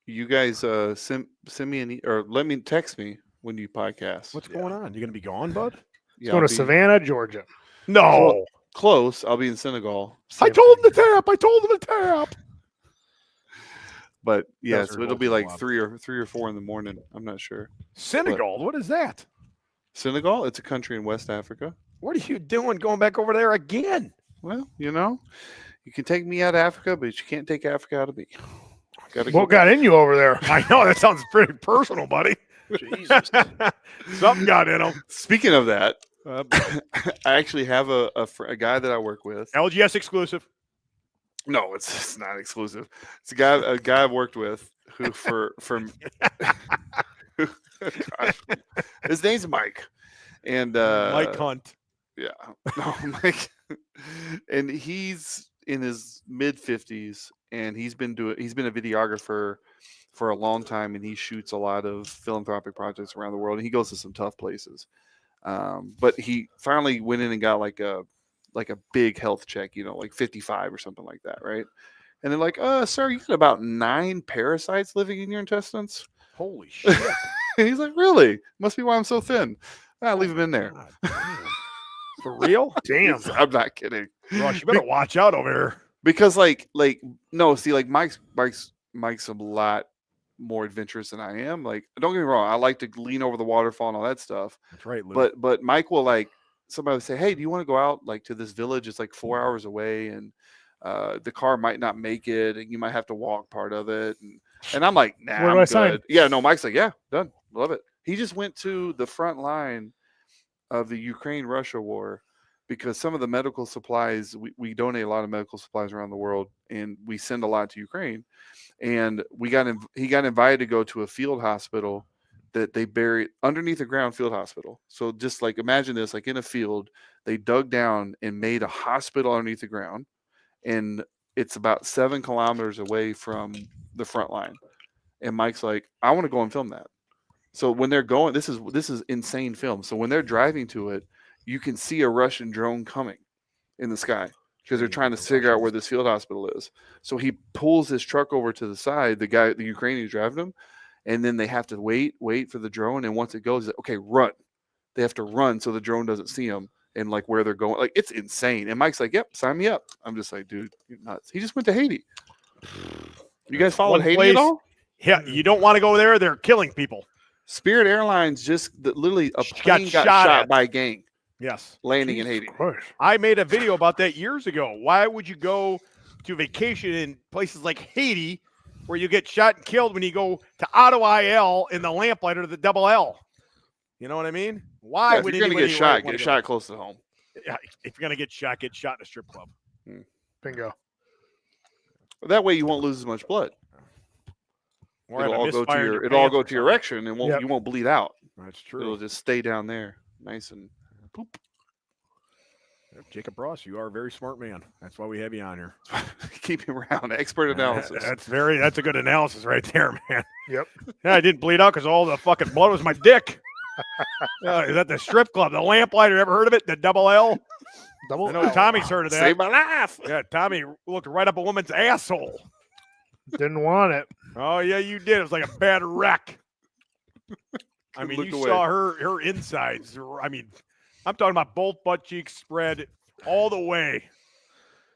you guys send me or let me text me when you podcast. What's going on? You going to be gone, bud? Yeah, Going I'll to be Savannah, Georgia. No. close. I'll be in Senegal. I Same told him thing. to tap. I told him to tap. But yeah, Those so are it'll be both like wild. 3 or 4 in the morning. I'm not sure. Senegal, what is that? Senegal, it's a country in West Africa. What are you doing going back over there again? Well, you can take me out of Africa, but you can't take Africa out of me. Gotta What got in you over there? I know that sounds pretty personal, buddy. Jesus. Something got in him. Speaking of that, I actually have a guy that I work with. LGS exclusive. No, it's not exclusive. It's a guy I've worked with who gosh, his name's Mike, and Mike Hunt. yeah, no, Mike, and he's in his mid 50s, and he's been a videographer for a long time, and he shoots a lot of philanthropic projects around the world, and he goes to some tough places. But he finally went in and got like a big health check, like 55 or something like that, right? And they're like, sir, you got about 9 parasites living in your intestines. Holy shit. And he's like, really? Must be why I'm so thin. I'll leave him in there. God damn. For real? Damn. I'm not kidding. Ross, you better watch out over here. Because no, see, like Mike's a lot more adventurous than I am. Like, don't get me wrong, I like to lean over the waterfall and all that stuff. That's right, Lou. But Mike will, like, somebody would say, hey, do you want to go out like to this village? It's like 4 hours away, and the car might not make it, and you might have to walk part of it. And I'm like, nah, Where do I'm I good. sign? Yeah, no, Mike's like, yeah, done. Love it. He just went to the front line of the Ukraine-Russia war because some of the medical supplies, we donate a lot of medical supplies around the world, and we send a lot to Ukraine. And he got invited to go to a field hospital that they buried underneath a ground field hospital. So just like imagine this, like in a field, they dug down and made a hospital underneath the ground, and it's about 7 kilometers away from the front line. And Mike's like, I want to go and film that. So when they're going, this is insane film. So when they're driving to it, you can see a Russian drone coming in the sky because they're trying to figure out where this field hospital is. So he pulls his truck over to the side, the Ukrainian's driving him, and then they have to wait for the drone. And once it goes, he's like, okay, run. They have to run so the drone doesn't see them and like where they're going. Like, it's insane. And Mike's like, yep, sign me up. I'm just like, dude, you're nuts. He just went to Haiti. You guys followed One Haiti place- at all? Yeah, you don't want to go there. They're killing people. Spirit Airlines literally a Got plane got shot shot at. by a gang Yes. landing in Haiti. Christ. I made a video about that years ago. Why would you go to vacation in places like Haiti where you get shot and killed when you go to Ottawa IL in the lamplighter to the double L? You know what I mean? Why Yeah, if would you're gonna anybody get shot, wanna get go shot close to home. there? Yeah, if you're gonna get shot in a strip club. Bingo. That way you won't lose as much blood. Or have It'll a all go to misfire in your your it'll all pants go or to your something. erection and Yep. you won't bleed out. That's It'll true. just stay down there, nice and Jacob Ross, you are a very smart man. That's why we have you on here. keep him around. Expert analysis. That's a good analysis right there, man. Yep. Yeah, I didn't bleed out because all the fucking blood was my dick. Is that the strip club, the lamplighter? Ever heard of it? The double L? Double I know L. Tommy's heard of that. Save my life. Yeah, Tommy looked right up a woman's asshole. Didn't want it. Oh yeah, you did. It was like a bad wreck. I mean, looked you away. saw her insides. I mean, I'm talking about both butt cheeks spread all the way.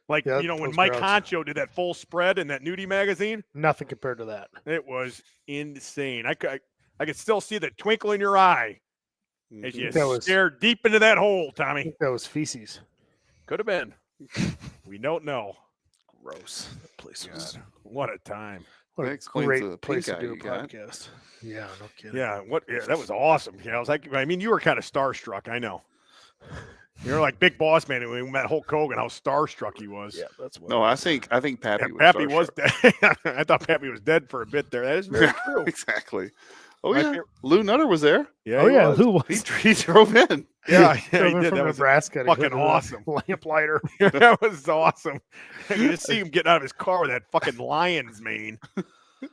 Like, Yeah, you know, when those Mike gross. Honcho did that full spread in that nudie magazine, Nothing compared to that. it was insane. I could still see the twinkle in your eye as you That was- stared deep into that hole, I Tommy. think that was feces. Could have been. We don't know. Gross. That place was. God, what a time. What That a explains great the place pink to eye do a you got. podcast. Yeah, no kidding. Yeah, that was awesome. Yeah, I was like, I mean, you were kind of starstruck. I know. You're like Big Boss Man when we met Hulk Hogan, how starstruck he was. Yeah, that's what. No, I think Pappy Yeah, was Pappy was starstruck. dead. I thought Pappy was dead for a bit there. That is very true. Exactly. Oh My yeah, favorite- Lou Nutter was there. Yeah, Oh he yeah, was. who was? He drove in. Yeah, he Drove in did. from That was Nebraska. to fucking go to the awesome. Lamplighter. that was awesome. You just see him getting out of his car with that fucking lion's mane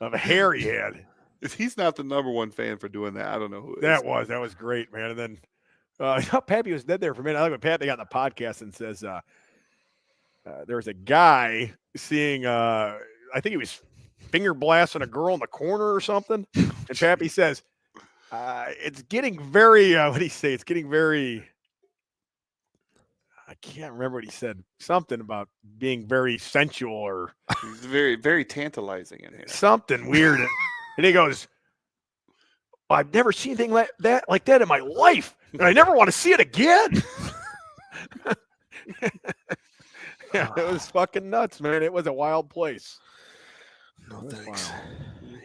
of hair he had. If he's not the #1 fan for doing that, I don't know who is. That was great, man. And then I thought Pappy was dead there for a minute. I like when Pappy got on the podcast and says there was a guy seeing I think he was finger blasting a girl in the corner or something. And Pappy says, it's getting very what did he say? It's getting very I can't remember what he said. Something about being very sensual or He's very, very tantalizing in here. something weird. And he goes, I've never seen anything like that in my life. And I never want to see it again. Yeah, it was fucking nuts, man. It was a wild place. No It was thanks. wild.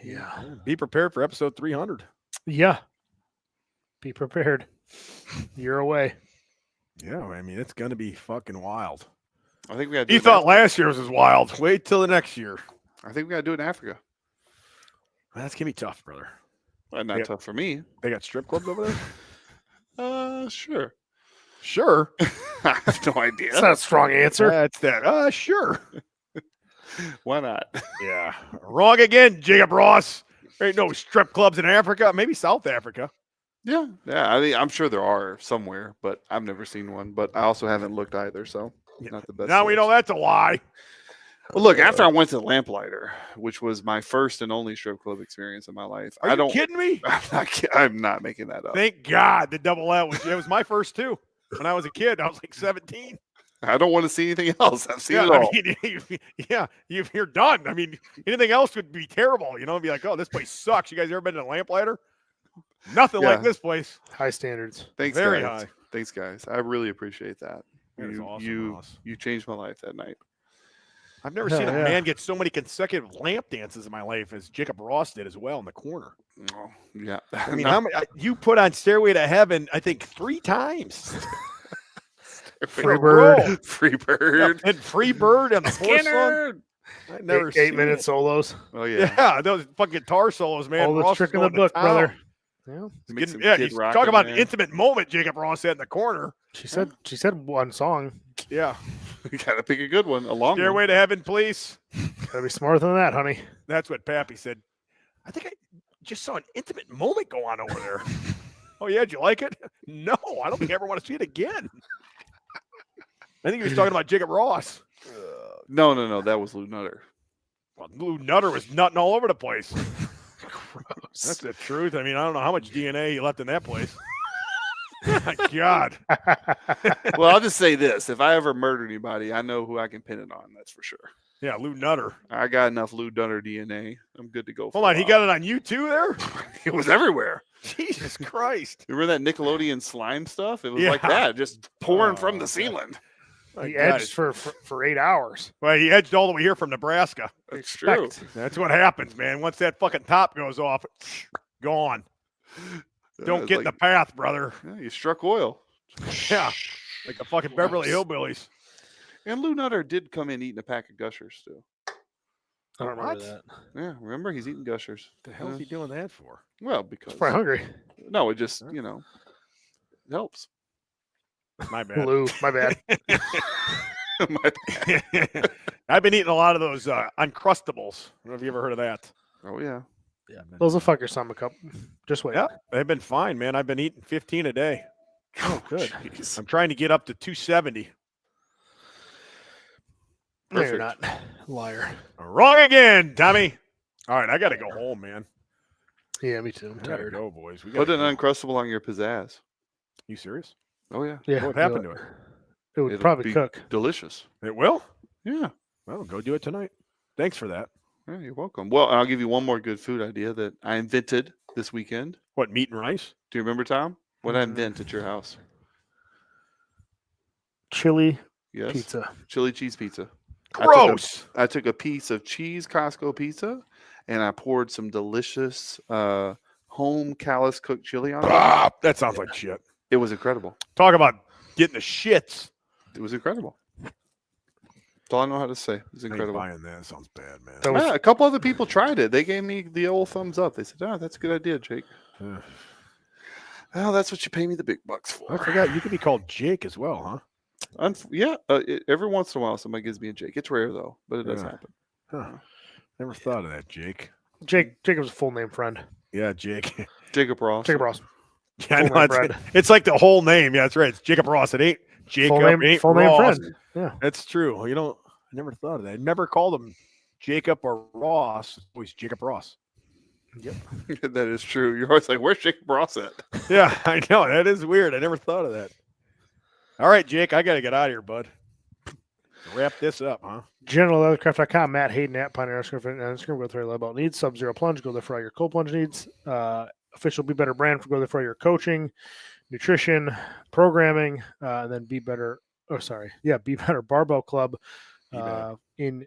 Yeah. Be prepared for episode 300. Yeah. Be prepared. You're away. Yeah, I mean, it's going to be fucking wild. I think we got. You thought last year's was wild. Wait till the next year. I think we got to do it in Africa. That's going to be tough, brother. Well, not Yeah. tough for me. They got strip clubs over there? Sure. Sure. I have no idea. That's not a strong answer. That's that. Sure. Why not? Yeah. Wrong again, Jacob Ross. There ain't no strip clubs in Africa. Maybe South Africa. Yeah. I mean, I'm sure there are somewhere, but I've never seen one. But I also haven't looked either, so Yeah. not the best. Now we know source. that's a lie. Well, look, after I went to Lamplighter, which was my first and only strip club experience in my life, Are you kidding me? I'm not making that up. Thank God the double L was. It was my first too. When I was a kid, I was like 17. I don't want to see anything else. I've seen Yeah, it all. I mean, you're done. I mean, anything else would be terrible. You know, be like, oh, this place sucks. You guys ever been to Lamplighter? Nothing like Yeah. this place. High standards. Thanks, Very guys. high. Thanks, guys. I really appreciate that. That is awesome, you Ross. you changed my life that night. I've never Hell seen a yeah. man get so many consecutive lamp dances in my life as Jacob Ross did as well in the corner. Oh, yeah. I mean, how many you put on Stairway to Heaven? I think 3 times. Free bird. row. Free bird. And Free Bird and the fourth song. I never Eight seen minute it. solos. Oh yeah. Yeah, those fucking guitar solos, man. All the Ross trick was in the going to book, town. brother. Yeah. Make some Yeah, Kid you Rock talk in about there. an intimate moment. Jacob Ross had in the corner. She said one song. Yeah, You gotta pick a good one. A long Stairway one. to Heaven, please. Gotta be smarter than that, honey. That's what Pappy said. I think I just saw an intimate moment go on over there. Oh yeah, did you like it? No, I don't think I ever want to see it again. I think he was talking about Jacob Ross. No. That was Lou Nutter. Well, Lou Nutter was nutting all over the place. Gross. That's the truth. I mean, I don't know how much DNA he left in that place. My God. Well, I'll just say this: if I ever murder anybody, I know who I can pin it on. That's for sure. Yeah, Lou Nutter. I got enough Lou Nutter DNA. I'm good to go. For Hold on, he got it on you too there? It was everywhere. Jesus Christ. Remember that Nickelodeon slime stuff? It was like Yeah. that, just pouring from Oh, the ceiling. My He God, edged for 8 hours. Well, he edged all the way here from Nebraska. That's true. Respect. That's what happens, man. Once that fucking top goes off, gone. Don't It's get in the like, path, brother. yeah, you struck oil. Yeah. Like the fucking Beverly Gross. Hillbillies. And Lou Nutter did come in eating a pack of Gushers too. I don't remember What? that. Yeah, remember he's eating Gushers. The hell is he doing that for? Well, because He's probably hungry. no, it just it helps. My bad. Lou, my bad. I've been eating a lot of those Uncrustables. I don't know if you ever heard of that. Oh yeah. Those will fuck your stomach up. Just wait. Yeah, they've been fine, man. I've been eating 15 a day. Oh, good. Jeez. I'm trying to get up to 270. No, you're Perfect. not. Liar. Wrong again, Tommy. All right, I got to go home, man. Yeah, me too. I'm I gotta tired. go, boys. We Put gotta an go. Uncrustable on your pizzazz. You serious? Oh yeah. Yeah. What do happened to it? It would It'll probably be cook. Delicious. It will? Yeah. Well, go do it tonight. Thanks for that. Yeah, you're welcome. Well, I'll give you one more good food idea that I invented this weekend. What, meat and rice? Do you remember, Tom? What I Mm. invent at your house? Chili Yes. pizza. Chili cheese pizza. Gross. I took a piece of cheese Costco pizza and I poured some delicious home callous cooked chili on it. Ah, that sounds like shit. It was incredible. Talk about getting the shits. It was incredible. That's all I know how to say. It was I ain't incredible. buying that. Sounds bad, man. That was- Yeah, a couple other people tried it. They gave me the old thumbs up. They said, "Oh, that's a good idea, Jake." Ugh. Oh, that's what you pay me the big bucks I for. forgot you could be called Jake as well, huh? Every once in a while, somebody gives me a Jake. It's rare though, but it does Yeah. happen. Huh. Never thought of that, Jake. Jacob's a full name friend. Yeah, Jake. Jacob Ross. Jacob Ross. Yeah, I Full know, name it's, friend. it's like the whole name. Yeah, that's right. It's Jacob Ross. It ain't Jacob. Full name, it ain't full name Ross. friend. Yeah. That's true. You know, I never thought of that. I never called him Jacob or Ross. It's always Jacob Ross. That is true. You're always like, "Where's Jacob Ross at?" Yeah, I know. That is weird. I never thought of that. All right, Jake, I got to get out of here, bud. Wrap this up, huh? GeneralLeathercraft.com. Matt Hayden at Pioneer Instagram. Go there about needs. Sub-Zero Plunge. Go there for all your cold plunge needs. Official Be Better brand. Go there for all your coaching, nutrition, programming, and then Be Better. Oh, sorry. Yeah, Be Better Barbell Club Be Better. in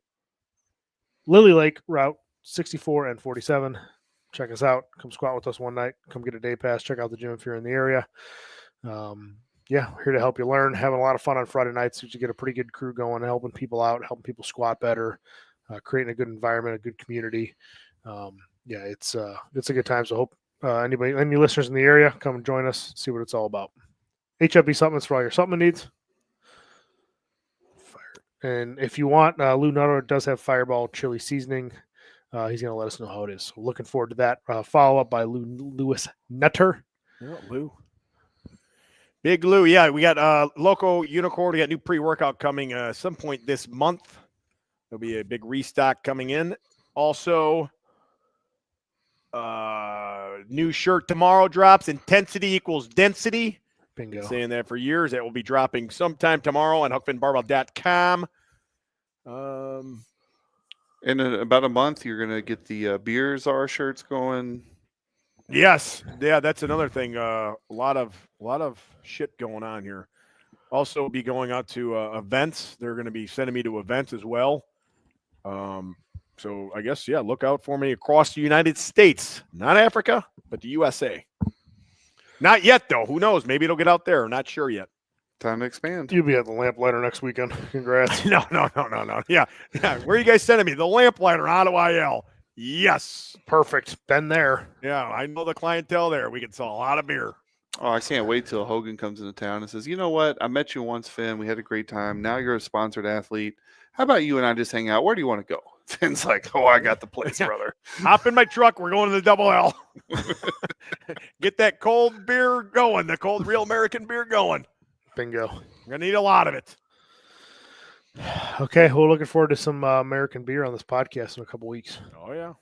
Lily Lake, Route 64 and 47. Check us out. Come squat with us one night. Come get a day pass. Check out the gym if you're in the area. Yeah, we're here to help you learn. Having a lot of fun on Friday nights. You get a pretty good crew going, helping people out, helping people squat better, creating a good environment, a good community. Yeah, it's a good time. So hope any listeners in the area come and join us, see what it's all about. HFB supplements for all your supplement needs. And if you want, Lou Nutter does have Fireball chili seasoning. He's going to let us know how it is. So looking forward to that. Follow up by Lewis Nutter. Yeah, Lou. Big Lou. Yeah, we got Loco Unicorn. We got new pre-workout coming some point this month. There'll be a big restock coming in. Also, new shirt tomorrow drops. Intensity equals density. Bingo. Been saying that for years. That will be dropping sometime tomorrow on HuckFinnBarbell.com. In about a month, you're gonna get the Beers R shirts going. Yes, yeah, that's another thing. A lot of shit going on here. Also, be going out to events. They're going to be sending me to events as well. So I guess look out for me across the United States, not Africa, but the USA. Not yet though. Who knows? Maybe it'll get out there. Not sure yet. Time to expand. You'll be at the Lamplighter next weekend. Congrats. No. Yeah. Where are you guys sending me? The Lamplighter, Ottawa, IL. Yes. Perfect. Been there. Yeah, I know the clientele there. We can sell a lot of beer. Oh, I can't wait till Hogan comes into town and says, "You know what? I met you once, Finn. We had a great time. Now you're a sponsored athlete. How about you and I just hang out? Where do you want to go?" Finn's like, "Oh, I got the place, brother." Hop in my truck. We're going to the Double L. Get that cold beer going, the cold real American beer going. Bingo. We're going to need a lot of it. Okay. Well, looking forward to some American beer on this podcast in a couple weeks. Oh, yeah.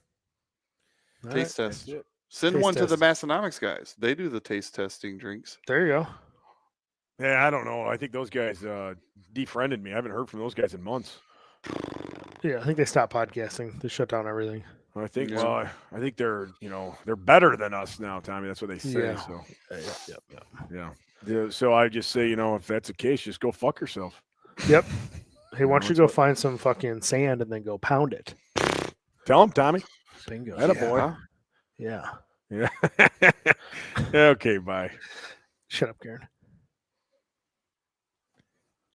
All Taste right. test. Send Taste one to the test. Massonomics guys. They do the taste testing drinks. There you go. Yeah, I don't know. I think those guys defriended me. I haven't heard from those guys in months. Yeah, I think they stopped podcasting. They shut down everything. I think, Yeah. I think they're better than us now, Tommy. That's what they say. Yeah. So, yeah. So I just say, if that's the case, just go fuck yourself. Yep. Hey, why don't you that's go what- find some fucking sand and then go pound it? Tell him, Tommy. Bingo. Attaboy. Yeah. Yeah. Okay, bye. Shut up, Karen.